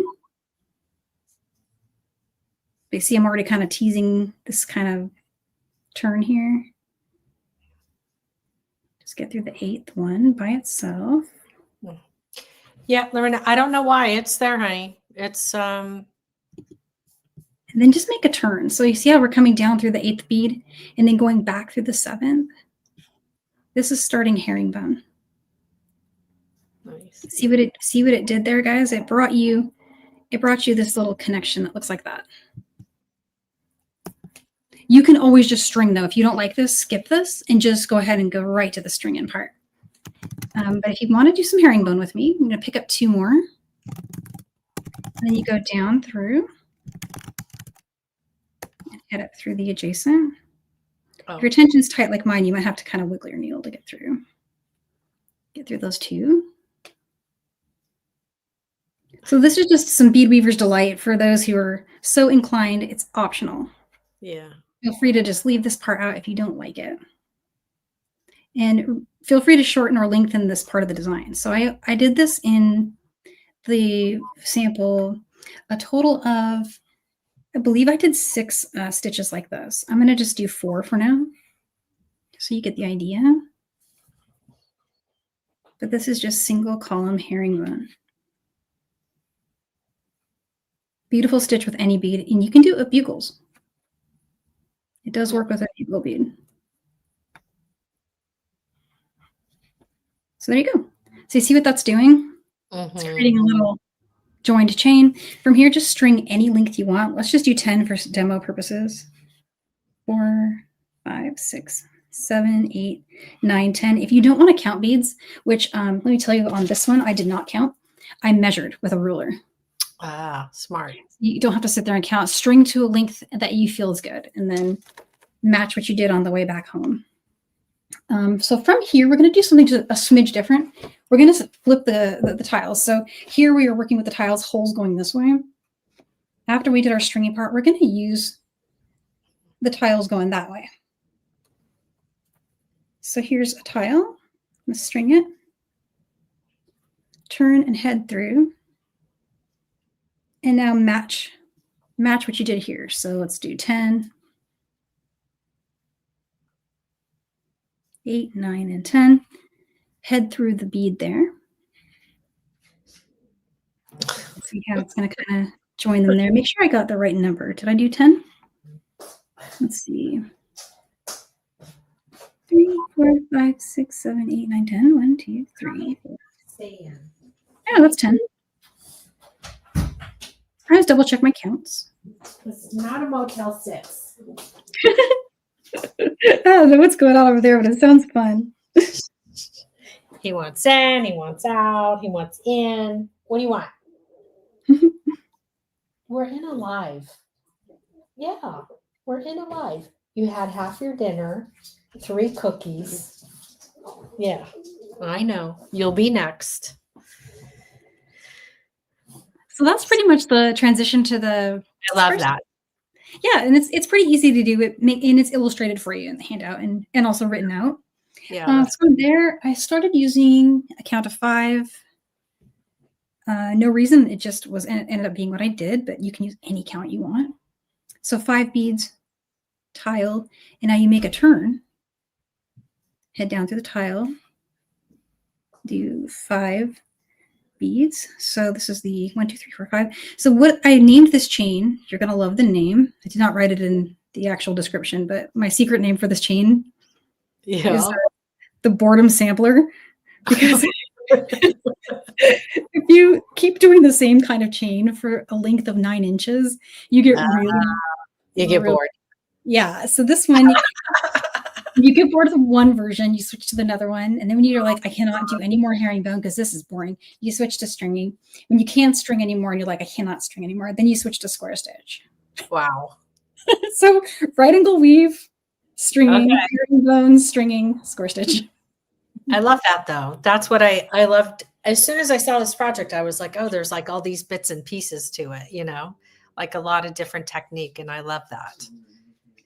You see, I'm already kind of teasing this kind of turn here. Just get through the 8th one by itself. Yeah, Lorena, I don't know why it's there, honey. It's and then just make a turn. So you see how we're coming down through the 8th bead and then going back through the 7th. This is starting herringbone. nice. See what it did there, guys? It brought you this little connection that looks like that. You can always just string though. If you don't like this, skip this and just go ahead and go right to the string in part. But if you want to do some herringbone with me, I'm going to pick up 2 more. And then you go down through and head up through the adjacent. If your tension's tight like mine, you might have to kind of wiggle your needle to get through. Get through those 2. So this is just some bead weaver's delight for those who are so inclined. It's optional. Yeah. Feel free to just leave this part out if you don't like it. And feel free to shorten or lengthen this part of the design. So I did this in the sample, a total of, I believe I did 6 stitches like this. I'm going to just do 4 for now, so you get the idea. But this is just single column herringbone. Beautiful stitch with any bead, and you can do it with bugles. It does work with a bugle bead. So there you go. So you see what that's doing? It's creating a little joined chain. From here, just string any length you want. Let's just do 10 for demo purposes. 4, 5, 6, 7, 8, 9, 10. If you don't want to count beads, which let me tell you on this one, I did not count. I measured with a ruler. Ah, smart. You don't have to sit there and count. String to a length that you feel is good, and then match what you did on the way back home. So from here, we're going to do something a smidge different. We're going to flip the tiles. So here we are working with the tiles, holes going this way. After we did our stringy part, we're going to use the tiles going that way. So here's a tile. I'm going to string it, turn and head through, and now match what you did here. So let's do 10, 8, 9, and 10. Head through the bead there. See how it's going to kind of join them there. Make sure I got the right number. Did I do 10? Let's see. 3, 4, 5, 6, 7, 8, 9, 10. 1, 2, 3, 4. Yeah, that's 10. I always double check my counts. It's not a Motel 6. I don't know what's going on over there, but it sounds fun. He wants in, he wants out, he wants in. What do you want? We're in a live. Yeah, we're in a live. You had half your dinner, 3 cookies. Yeah, I know. You'll be next. So that's pretty much the transition to the. I love that. Yeah, and it's pretty easy to do it, and it's illustrated for you in the handout and also written out. Yeah. From there, I started using a count of 5 No reason. It just was ended up being what I did, but you can use any count you want. So 5 beads, tile, and now you make a turn. Head down through the tile, do 5 beads. So this is the 1, 2, 3, 4, 5. So what I named this chain, you're going to love the name. I did not write it in the actual description, but my secret name for this chain is the boredom sampler. Because if you keep doing the same kind of chain for a length of 9 inches, you get bored. Yeah. So this one, you get bored of the one version, you switch to another one. And then when you're like, I cannot do any more herringbone because this is boring, you switch to stringing. When you can't string anymore and you're like, I cannot string anymore, then you switch to square stitch. Wow. So right angle weave, stringing, herringbone, stringing, square stitch. I love that though. That's what I loved. As soon as I saw this project, I was like, oh, there's like all these bits and pieces to it, you know, like a lot of different technique. And I love that.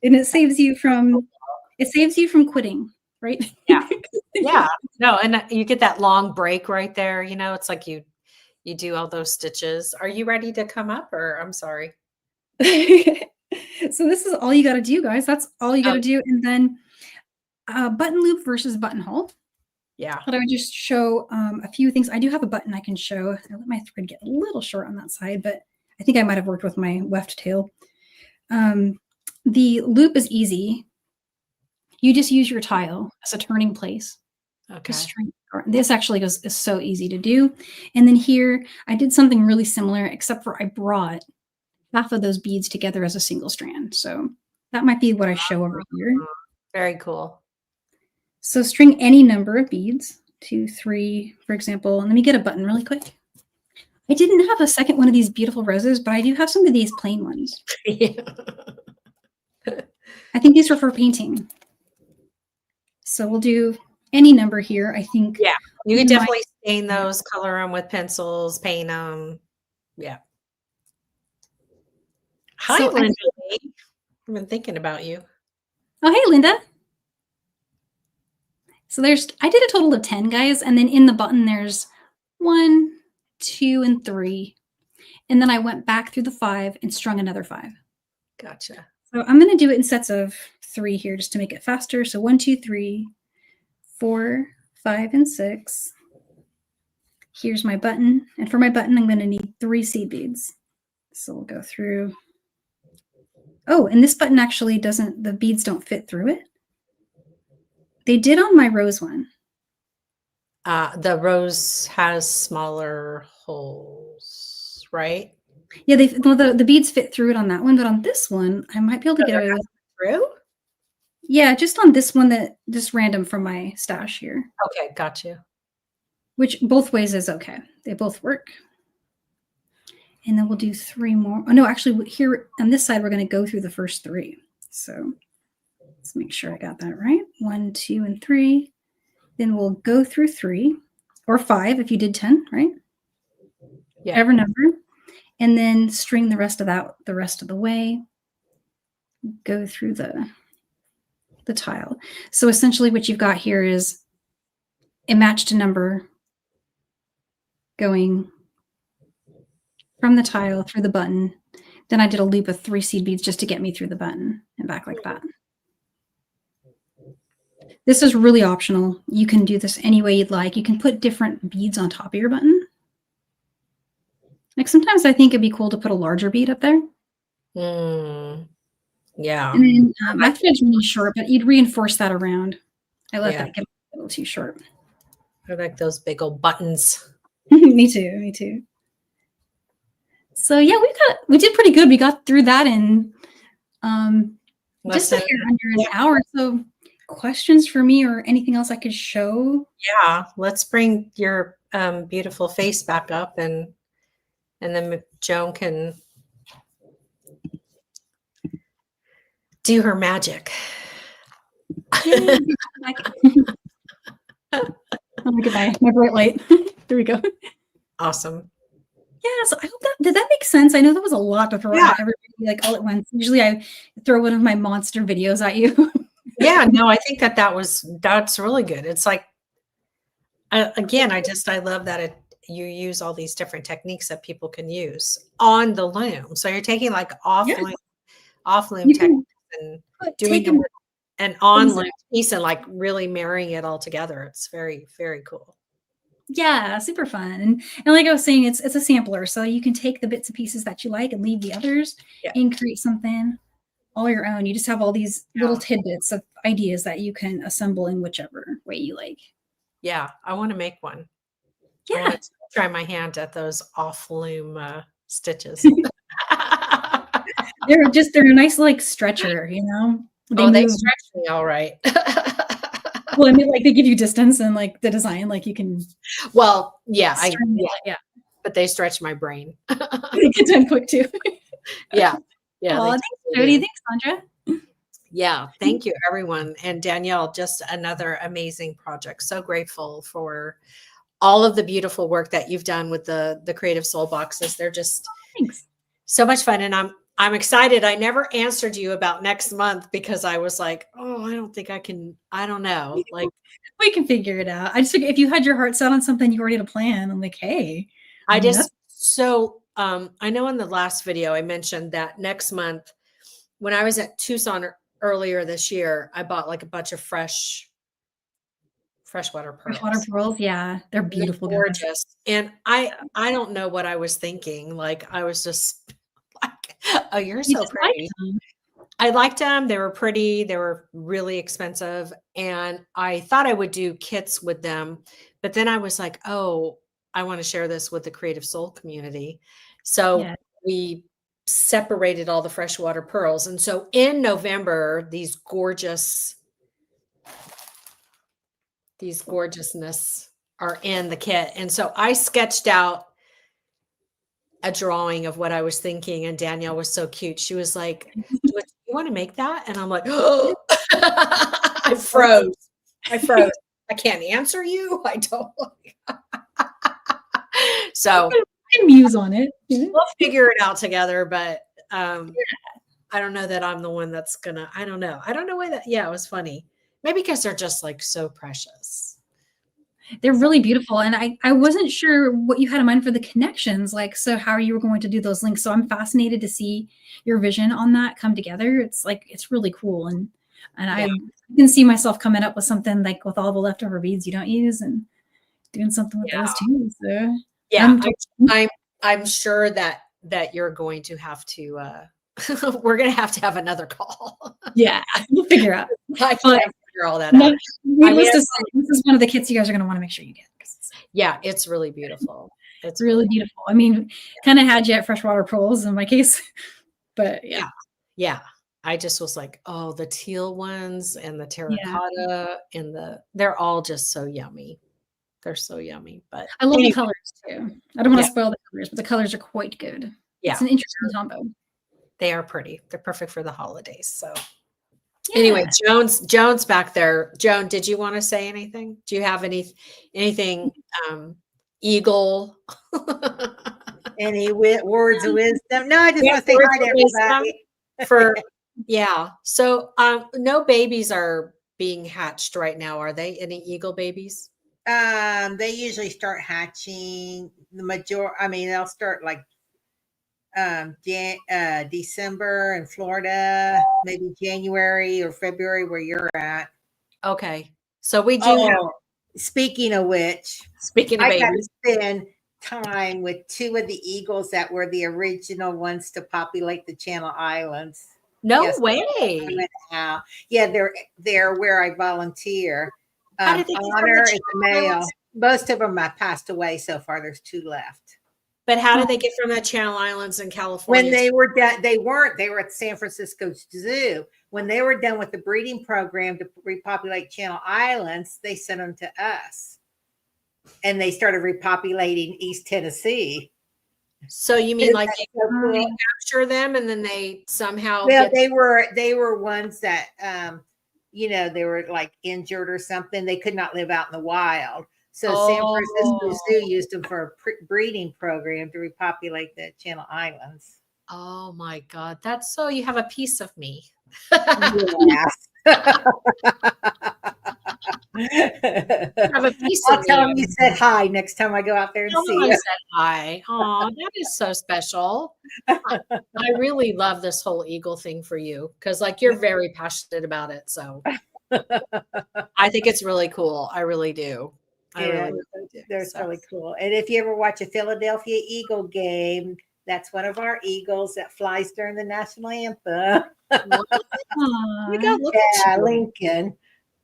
And it saves you from quitting, right? Yeah. Yeah. No, and you get that long break right there. You know, it's like you do all those stitches. Are you ready to come up, or I'm sorry? So this is all you got to do, guys. That's all you got to do. And then button loop versus buttonhole. Yeah. But I would just show a few things. I do have a button I can show. I let my thread get a little short on that side, but I think I might have worked with my weft tail. The loop is easy. You just use your tile as a turning place. Okay. This actually is so easy to do. And then here, I did something really similar, except for I brought half of those beads together as a single strand. So that might be what I show over here. Very cool. So string any number of beads, 2, 3, for example. And let me get a button really quick. I didn't have a second one of these beautiful roses, but I do have some of these plain ones. Yeah. I think these are for painting. So we'll do any number here, I think. Yeah, you can definitely stain those, color them with pencils, paint them. Yeah. Hi, So Linda. I've been thinking about you. Oh, hey, Linda. So I did a total of 10, guys. And then in the button, there's 1, 2, and 3. And then I went back through the 5 and strung another 5. Gotcha. So I'm going to do it in sets of 3 here just to make it faster. So 1, 2, 3, 4, 5, and 6. Here's my button. And for my button, I'm going to need 3 seed beads. So we'll go through. Oh, and this button actually the beads don't fit through it. They did on my rose one. The rose has smaller holes, right? Yeah, the beads fit through it on that one, but on this one, I might be able to get away with through. Yeah, just on this one that just random from my stash here. Okay, got you. Which both ways is okay. They both work. And then we'll do 3 more. Oh no, actually here on this side, we're going to go through the first 3. So let's make sure I got that right. 1, 2, and 3. Then we'll go through 3 or 5 if you did 10, right? Yeah. Every number. And then string the rest of the way. Go through the tile. So essentially what you've got here is a matched number going from the tile through the button. Then I did a loop of 3 seed beads just to get me through the button and back like that. This is really optional. You can do this any way you'd like. You can put different beads on top of your button. Like sometimes I think it'd be cool to put a larger bead up there. Yeah. And then my thread's really short, but you'd reinforce that around. I let that get a little too short. I like those big old buttons. Me too. Me too. So yeah, we did pretty good. We got through that in just under an hour. So questions for me or anything else I could show? Yeah, let's bring your beautiful face back up, and then Joan can do her magic. Oh, goodbye. My bright light. There we go. Awesome. Yeah, so I hope did that make sense? I know that was a lot to throw at everybody like all at once. Usually I throw one of my monster videos at you. Yeah, no, I think that's really good. It's like, again, I love that you use all these different techniques that people can use on the loom. So you're taking like Yeah. off loom You techniques can and take doing an on things. loom piece and like really marrying it all together. It's very, very cool. Yeah, super fun. And like I was saying, it's a sampler. So you can take the bits and pieces that you like and leave the others Yeah. and create something all your own. You just have all these little tidbits of ideas that you can assemble in whichever way you like. Yeah, I want to make one. Yeah. I want to try my hand at those off loom stitches. They're a nice like stretcher, you know. They stretch me all right. Well, I mean, like they give you distance and like the design, like you can. Well, yeah, yeah. But they stretch my brain. They get done quick too. Yeah. Oh, thanks, Jody. Thanks, Sandra. Yeah, thank you, everyone. And Danielle, just another amazing project. So grateful for all of the beautiful work that you've done with the Creative Soul boxes. They're just so much fun. And I'm excited. I never answered you about next month because I was like, oh, I don't think I can. I don't know. Like we can figure it out. I just figured if you had your heart set on something, you already had a plan. I'm like, hey. I know in the last video I mentioned that next month when I was at Tucson earlier this year, I bought like a bunch of freshwater pearls. Freshwater pearls, yeah, they're beautiful, gorgeous. And I don't know what I was thinking. Like I was just like, oh, you're so pretty. I liked them. They were pretty. They were really expensive, and I thought I would do kits with them, but then I was like, oh, I want to share this with the Creative Soul community. So we separated all the freshwater pearls. And so in November, these gorgeousness are in the kit. And so I sketched out a drawing of what I was thinking. And Danielle was so cute. She was like, do you want to make that? And I'm like, oh, I froze. I can't answer you. I don't. So I can muse on it. We'll figure it out together, but I don't know that I'm the one that's gonna. I don't know why that. Yeah, it was funny. Maybe because they're just like so precious. They're really beautiful, and I wasn't sure what you had in mind for the connections. Like, so how you were going to do those links. So I'm fascinated to see your vision on that come together. It's like it's really cool, and I can see myself coming up with something like with all the leftover beads you don't use and doing something with those too. So yeah, I'm sure that you're going to have to. We're going to have another call. Yeah, we'll figure out. I can't figure all that out. This is one of the kits you guys are going to want to make sure you get. Yeah, it's really beautiful. It's really beautiful. I mean, kind of had you at freshwater pearls in my case, but yeah. I just was like, oh, the teal ones and the terracotta and they're all just so yummy. They're so yummy. But I love the colors too. I don't want to spoil the colors, but the colors are quite good. Yeah, it's an interesting combo. They are pretty. They're perfect for the holidays. So anyway, Joan's back there. Joan, did you want to say anything? Do you have anything eagle? Any words of wisdom? No, I just want to say hi to everybody. So no babies are being hatched right now, are they? Any eagle babies? They usually start hatching they'll start like December in Florida, maybe January or February where you're at. Okay. So we do have. Speaking of which, I got to spend time with two of the eagles that were the original ones to populate the Channel Islands. No way. Yeah, they're where I volunteer. How did they Honor is a male. Most of them have passed away so far. There's two left. But how did they get from the Channel Islands in California? When they were done, they weren't. They were at San Francisco Zoo. When they were done with the breeding program to repopulate Channel Islands, they sent them to us. And they started repopulating East Tennessee. So you mean like they capture them and then they somehow they were ones that they were like injured or something. They could not live out in the wild. So San Francisco Zoo used them for a breeding program to repopulate the Channel Islands. Oh my God. That's so you have a piece of me. Yes. Have a piece I'll tell him you said hi next time I go out there and Tell see them I you. said hi. Oh, that is so special. I really love this whole eagle thing for you because, like, you're very passionate about it. So I think it's really cool. I really do. I Yeah, really, really do. that's So. really cool. And if you ever watch a Philadelphia Eagle game, that's one of our Eagles that flies during the national anthem. We go look at Yeah, you. Lincoln.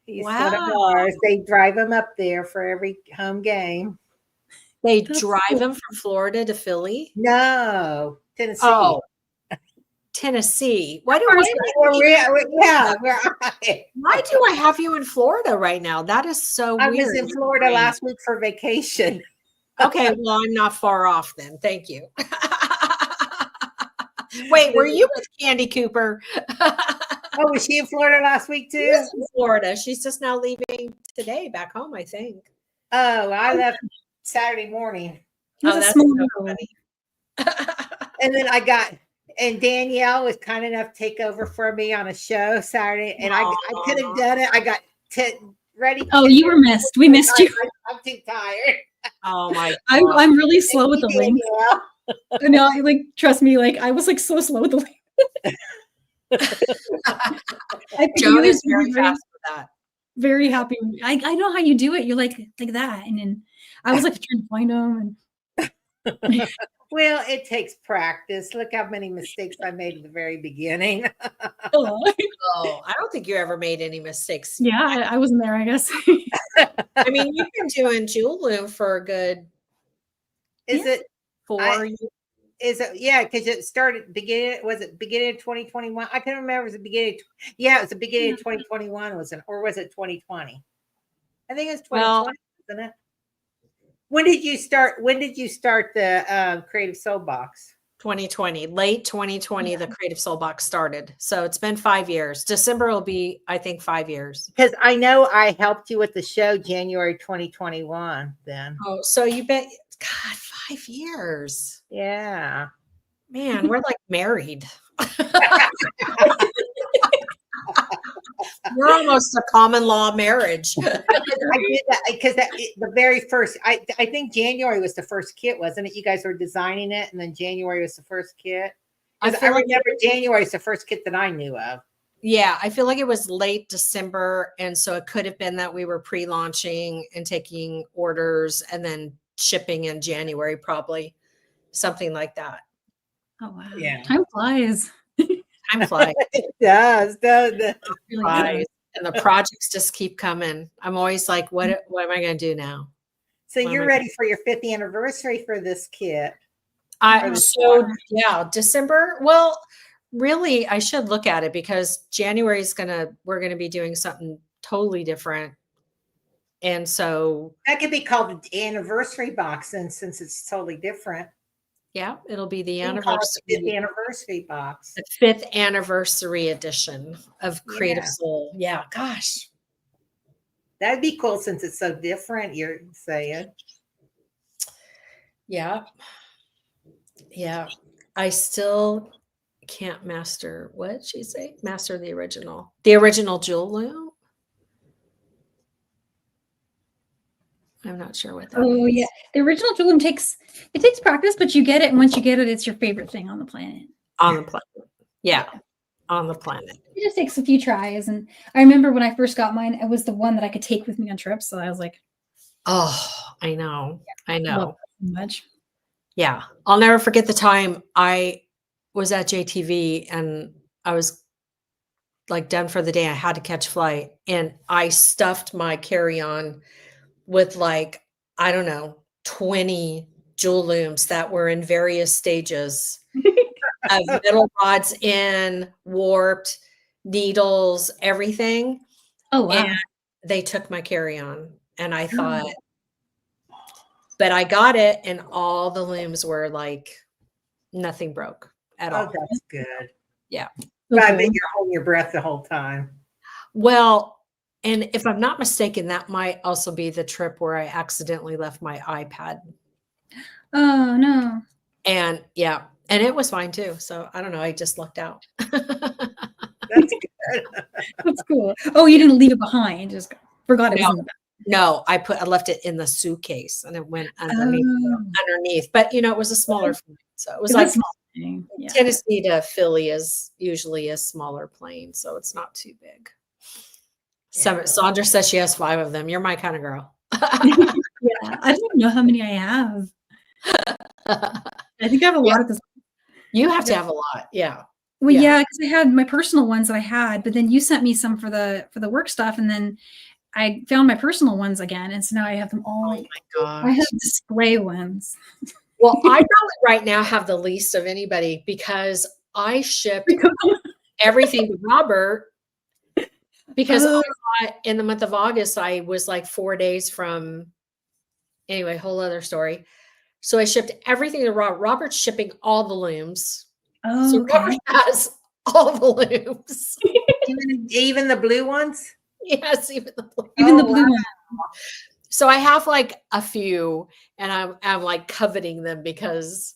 He's one of Wow. ours. They drive him up there for every home game. They That's drive cool. them from Florida to Philly. No, Tennessee. Oh, Tennessee. Why do I have you in Florida right now? That is so I weird. was in Florida last week for vacation. Okay, well, I'm not far off then. Thank you. Wait, were you with Candy Cooper? Oh, was she in Florida last week too? She's in Florida. She's just now leaving today back home, I think. Oh, I left Saturday morning. Oh, that's so funny. And then and Danielle was kind enough to take over for me on a show Saturday, and I could have done it. I got ready. Oh, you were missed. We missed you. I'm too tired. Oh my God. I'm really slow with the link. No, like trust me, like I was like so slow with the link. Joan is very fast for that. Very happy. I know how you do it. You're like that, and then I was like trying to find them. And well, it takes practice. Look how many mistakes I made at the very beginning. Oh, I don't think you ever made any mistakes. Yeah, I wasn't there, I guess. I mean, you've been doing Jewel Loom for a good. Is it 4 years? Is it? Yeah, because it started beginning. Was it beginning of 2021? I can't remember. It was the beginning. Yeah, it was the beginning of 2021. Or was it 2020? I think it was 2020, wasn't it? When did you start? When did you start the Creative Soul Box? 2020, late 2020. The Creative Soul Box started. So it's been 5 years. December will be, I think, 5 years. Because I know I helped you with the show January 2021. Then. Oh, so you bet. God, 5 years. Yeah. Man, we're like married. We're almost a common law marriage. I did that because the very first, I think January was the first kit, wasn't it? You guys were designing it, and then January was the first kit. I remember January is the first kit that I knew of. Yeah, I feel like it was late December, and so it could have been that we were pre-launching and taking orders, and then shipping in January, probably something like that. Oh wow! Yeah, time flies. Time flies. It does. It flies. And the projects just keep coming. I'm always like, what am I going to do now? So you're ready for your 5th anniversary for this kit. December. Well, really, I should look at it because January is we're going to be doing something totally different. And so that could be called the anniversary box, and since it's totally different. Yeah, it'll be the 5th anniversary box. The 5th anniversary edition of Creative Soul. Yeah, gosh. That'd be cool since it's so different, you're saying. Yeah. Yeah. I still can't master, what did she say? Master the original Jewel Loom. I'm not sure what that means. Yeah. The original Jewel Loom takes practice, but you get it. And once you get it, it's your favorite thing on the planet. On the planet. Yeah. On the planet. It just takes a few tries. And I remember when I first got mine, it was the one that I could take with me on trips. So I was like, oh, I know. Yeah, I know. Love it so much. Yeah. I'll never forget the time I was at JTV and I was like done for the day. I had to catch flight and I stuffed my carry-on with like, I don't know, 20 jewel looms that were in various stages of metal rods in, warped, needles, everything. Oh, wow. And they took my carry-on and I thought, but I got it and all the looms were like, nothing broke at all. Oh, that's good. Yeah. But I bet you're holding your breath the whole time. Well, and if I'm not mistaken, that might also be the trip where I accidentally left my iPad. Oh, no. And yeah, and it was fine too. So I don't know. I just lucked out. That's good. That's cool. Oh, you didn't leave it behind. Just forgot it. No, No, I left it in the suitcase and it went underneath. But it was a smaller flight. So it was like small thing. Yeah. Tennessee to Philly is usually a smaller plane, so it's not too big. Sandra says she has 5 of them. You're my kind of girl. Yeah, I don't know how many I have. I think I have a lot of this. You have to have a lot. Yeah. Well, yeah, because I had my personal ones that I had, but then you sent me some for the work stuff, and then I found my personal ones again, and so now I have them all. Oh my gosh. I have display ones. Well, I probably right now have the least of anybody because I shipped everything to Robert because in the month of August, I was like 4 days from, anyway, whole other story. So I shipped everything to Robert. Robert's shipping all the looms. Oh, so Robert has all the looms. even the blue ones? Yes, even the blue. Even the blue ones. So I have like a few, and I'm like coveting them because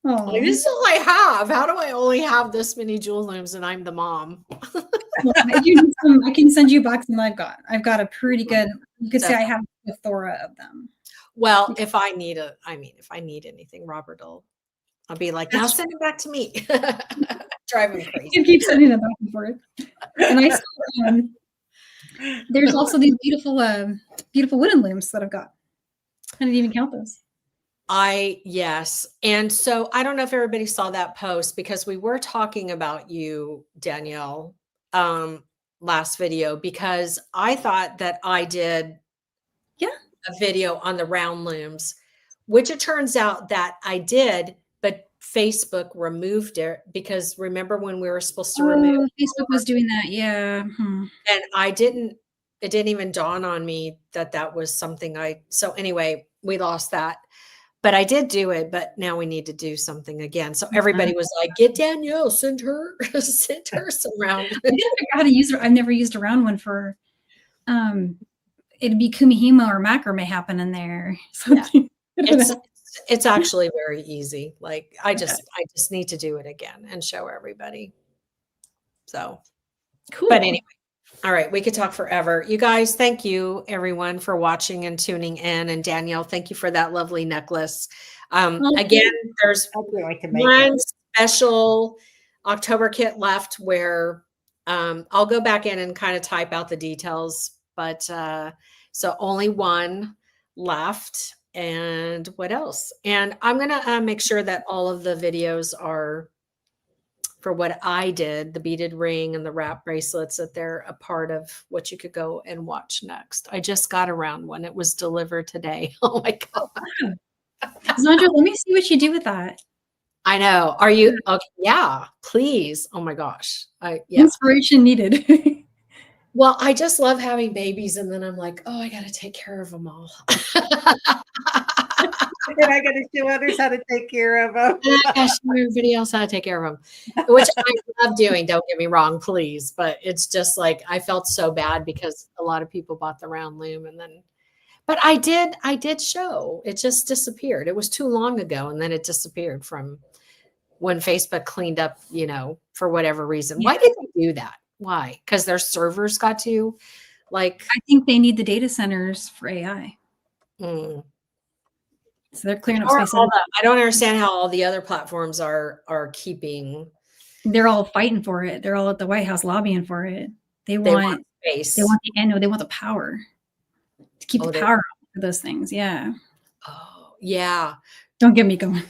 like, this is all I have. How do I only have this many jewel looms and I'm the mom? Well, I can send you a box, and I've got a pretty good. You could say I have a plethora of them. Well, if I need anything, Robert I'll be like, now send it back to me. Drive him crazy. You keep sending them back and forth. And I still, there's also these beautiful wooden looms that I've got. I didn't even count those. Yes. And so I don't know if everybody saw that post because we were talking about you, Danielle, last video, because I thought that I did a video on the round looms, which it turns out that I did, but Facebook removed it because remember when we were supposed to remove Facebook was doing that. Yeah. And it didn't even dawn on me that was something so anyway, we lost that. But I did do it, but now we need to do something again. So everybody was like, get Danielle, send her some round. I didn't figure out how to use it. I've never used a round one for, it'd be kumihimo or macrame happen in there. Yeah. It's actually very easy. Like I just need to do it again and show everybody. So cool. But anyway. All right, we could talk forever. You guys, thank you everyone for watching and tuning in. And Danielle, thank you for that lovely necklace. Again, there's one special October kit left where I'll go back in and kind of type out the details, but so only one left. And what else? And I'm gonna make sure that all of the videos are for what I did, the beaded ring and the wrap bracelets, that they're a part of what you could go and watch next. I just got around one. It was delivered today. Oh my God. Sandra, let me see what you do with that. I know. Are you okay? Yeah, please. Oh my gosh. Inspiration needed. Well, I just love having babies. And then I'm like, oh, I got to take care of them all. And I got to show others how to take care of them. And I got to show everybody else how to take care of them, which I love doing. Don't get me wrong, please. But it's just like, I felt so bad because a lot of people bought the round loom but I did show, it just disappeared. It was too long ago. And then it disappeared from when Facebook cleaned up, for whatever reason. Yeah. Why did they do that? Why? Because their servers got to I think they need the data centers for AI. So they're clearing up space. I don't understand how all the other platforms are keeping. They're all fighting for it. They're all at the White House lobbying for it. They want space. They want the power to keep the power for those things. Yeah. Oh, yeah. Don't get me going.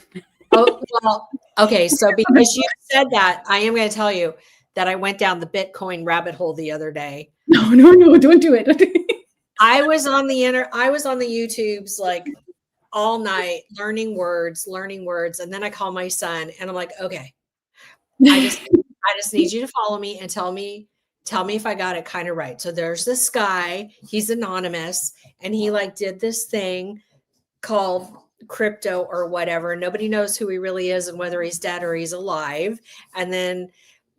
Oh, well, okay. So because you said that, I am going to tell you that I went down the Bitcoin rabbit hole the other day. No, don't do it. I was on the YouTubes all night learning words. And then I call my son and I'm like, okay, I just need you to follow me and tell me if I got it kind of right. So there's this guy, he's anonymous, and he did this thing called crypto or whatever. Nobody knows who he really is and whether he's dead or he's alive. And then,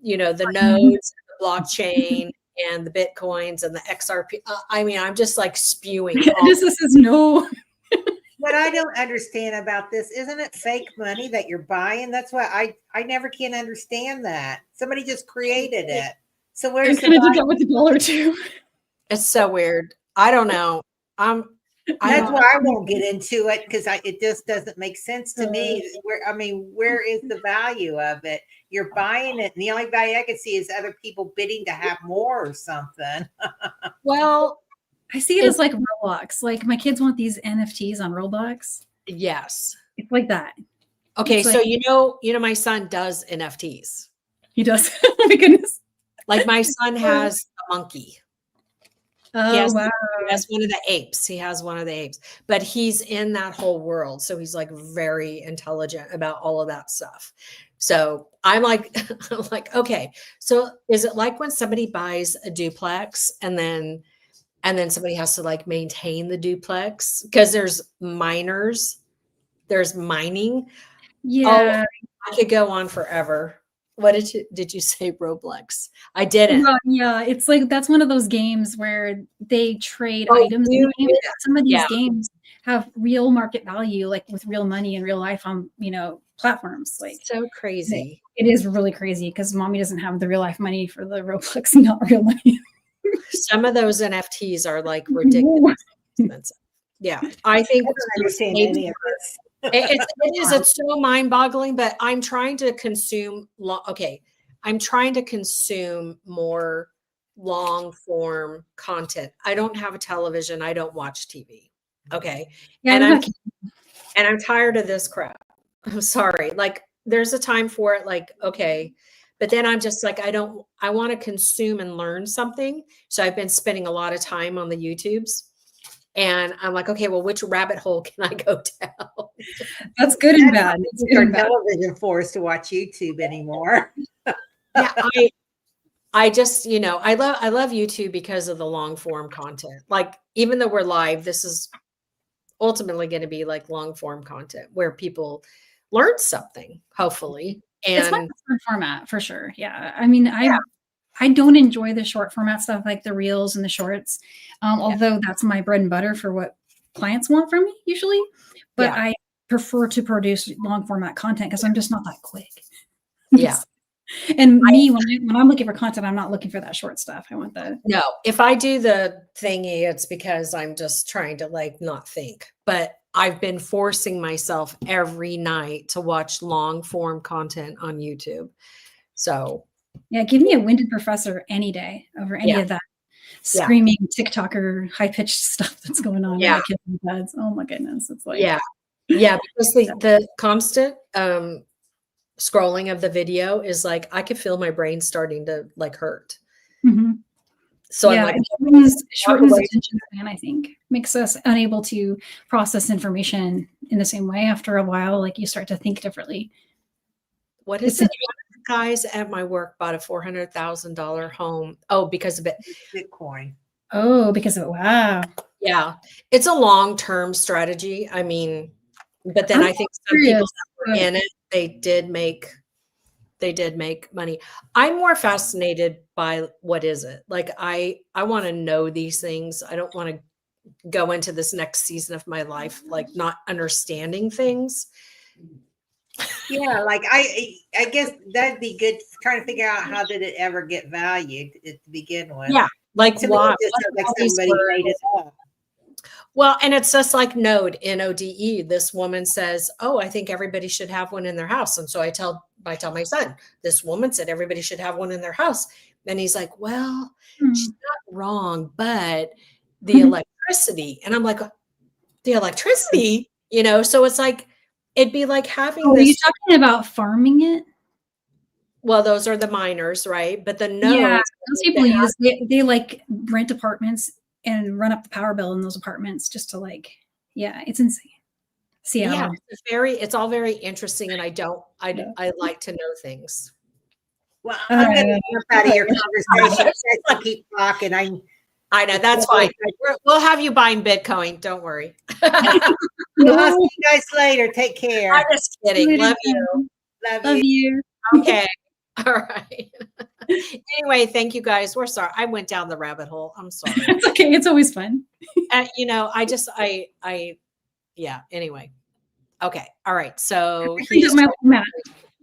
the nodes, the blockchain, and the Bitcoins and the XRP. I'm just spewing. This is no. What I don't understand about this, isn't it fake money that you're buying? That's why I never can understand that. Somebody just created it. So where's the did that with the dollar too? It's so weird. I don't know. I That's don't. why I won't get into it because it just doesn't make sense to me. Where is the value of it? You're buying it, and the only value I can see is other people bidding to have more or something. Well, I see it as like Roblox. Like my kids want these NFTs on Roblox. yes. It's like that. Okay, It's so like, my son does NFTs. he does. Oh my goodness. Like my son has a monkey. Oh wow. He has one of the apes. He has one of the apes, but he's in that whole world. So he's like very intelligent about all of that stuff. So I'm like, I'm like, okay. So is it like when somebody buys a duplex and then somebody has to like maintain the duplex because there's miners, there's mining. Yeah. Oh, I could go on forever. What did you say, Roblox? I didn't. Well, yeah, it's like that's one of those games where they trade Oh, items in the game. yeah. Some of these Yeah. games have real market value, like with real money in real life on, platforms. Like So crazy. it is really crazy because mommy doesn't have the real life money for the Roblox, not real money. Some of those NFTs are like ridiculous expensive. Yeah, I think I don't understand any of this. it's so mind-boggling, but I'm trying to consume I'm trying to consume more long form content. I don't have a television, I don't watch TV. Okay. Yeah, And I'm tired of this crap. I'm sorry. Like there's a time for it, like, okay. But then I'm just like, I want to consume and learn something. So I've been spending a lot of time on the YouTubes. And I'm like, okay, well, which rabbit hole can I go down? That's good and bad. It's good Our and bad. television for us to watch YouTube anymore. Yeah, I just, I love YouTube because of the long form content. Like, even though we're live, this is ultimately going to be like long form content where people learn something, hopefully. It's my And preferred format for sure. Yeah. I mean, I don't enjoy the short format stuff like the reels and the shorts. Although that's my bread and butter for what clients want from me usually. But I prefer to produce long format content because I'm just not that quick. yeah. And when I'm looking for content, I'm not looking for that short stuff. I want the No, if I do the thingy, it's because I'm just trying to like not think. But I've been forcing myself every night to watch long form content on YouTube. So yeah, give me a winded professor any day over any of that screaming TikToker high pitched stuff that's going on in my kids' heads. Oh my goodness. It's like because the constant scrolling of the video is like I could feel my brain starting to like hurt. Mm-hmm. So I'm like, shortens attention span, I think. Makes us unable to process information in the same way after a while. Like you start to think differently. What is it? Guys at my work bought a $400,000 home. Oh, because of it. Bitcoin. Oh, because of it. Wow. Yeah. It's a long-term strategy. I mean, but then I think some people that were in it, they did make money. I'm more fascinated by what is it? Like I want to know these things. I don't want to go into this next season of my life like not understanding things. Yeah, like I guess that'd be good trying to figure out how did it ever get valued to begin with. Yeah, like why? Like somebody made it up. Well, and it's just like NODE. This woman says, "Oh, I think everybody should have one in their house." And so I tell my son, "This woman said everybody should have one in their house." And he's like, "Well, she's not wrong, but the electricity." And I'm like, "The electricity?" So it's like it'd be like having Are you talking about farming it? Well, those are the miners, right? But the nodes, those people they like rent apartments and run up the power bill in those apartments just to like, it's insane. Seattle. Yeah, it's all very interesting, and I like to know things. Well, I'm going to jump out of your conversation. I keep talking. I know that's fine. We'll have you buying Bitcoin. Don't worry. I'll see you guys later. Take care. I'm just kidding. Love you. Love you. Okay. All right. Anyway, thank you guys. We're sorry. I went down the rabbit hole. I'm sorry. It's okay. It's always fun. Anyway. Okay. All right. So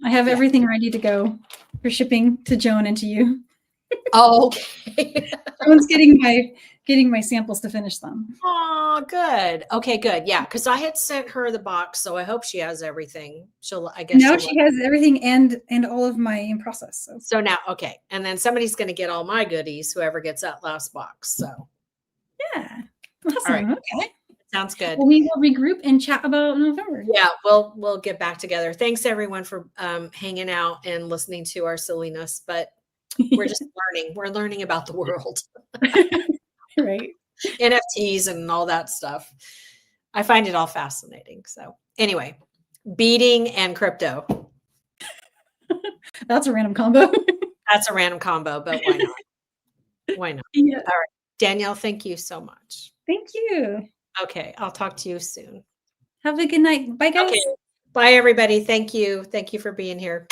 I have everything ready to go for shipping to Joan and to you. Oh, okay. Joan's getting my getting my samples to finish them. Oh, good. Okay, good. Yeah, because I had sent her the box, so I hope she has everything. I guess Now she has everything and all of my in process. So now, okay, and then somebody's going to get all my goodies. Whoever gets that last box. So yeah, awesome. All right. Okay, sounds good. Well, we will regroup and chat about November. Yeah, we'll get back together. Thanks everyone for hanging out and listening to our silliness. But we're just learning. We're learning about the world. Right. NFTs and all that stuff. I find it all fascinating. So anyway, beading and crypto. That's a random combo. That's a random combo, but why not? Why not? Yeah. All right. Danielle, thank you so much. Thank you. Okay, I'll talk to you soon. Have a good night. Bye, guys. Okay. Bye, everybody. Thank you. Thank you for being here.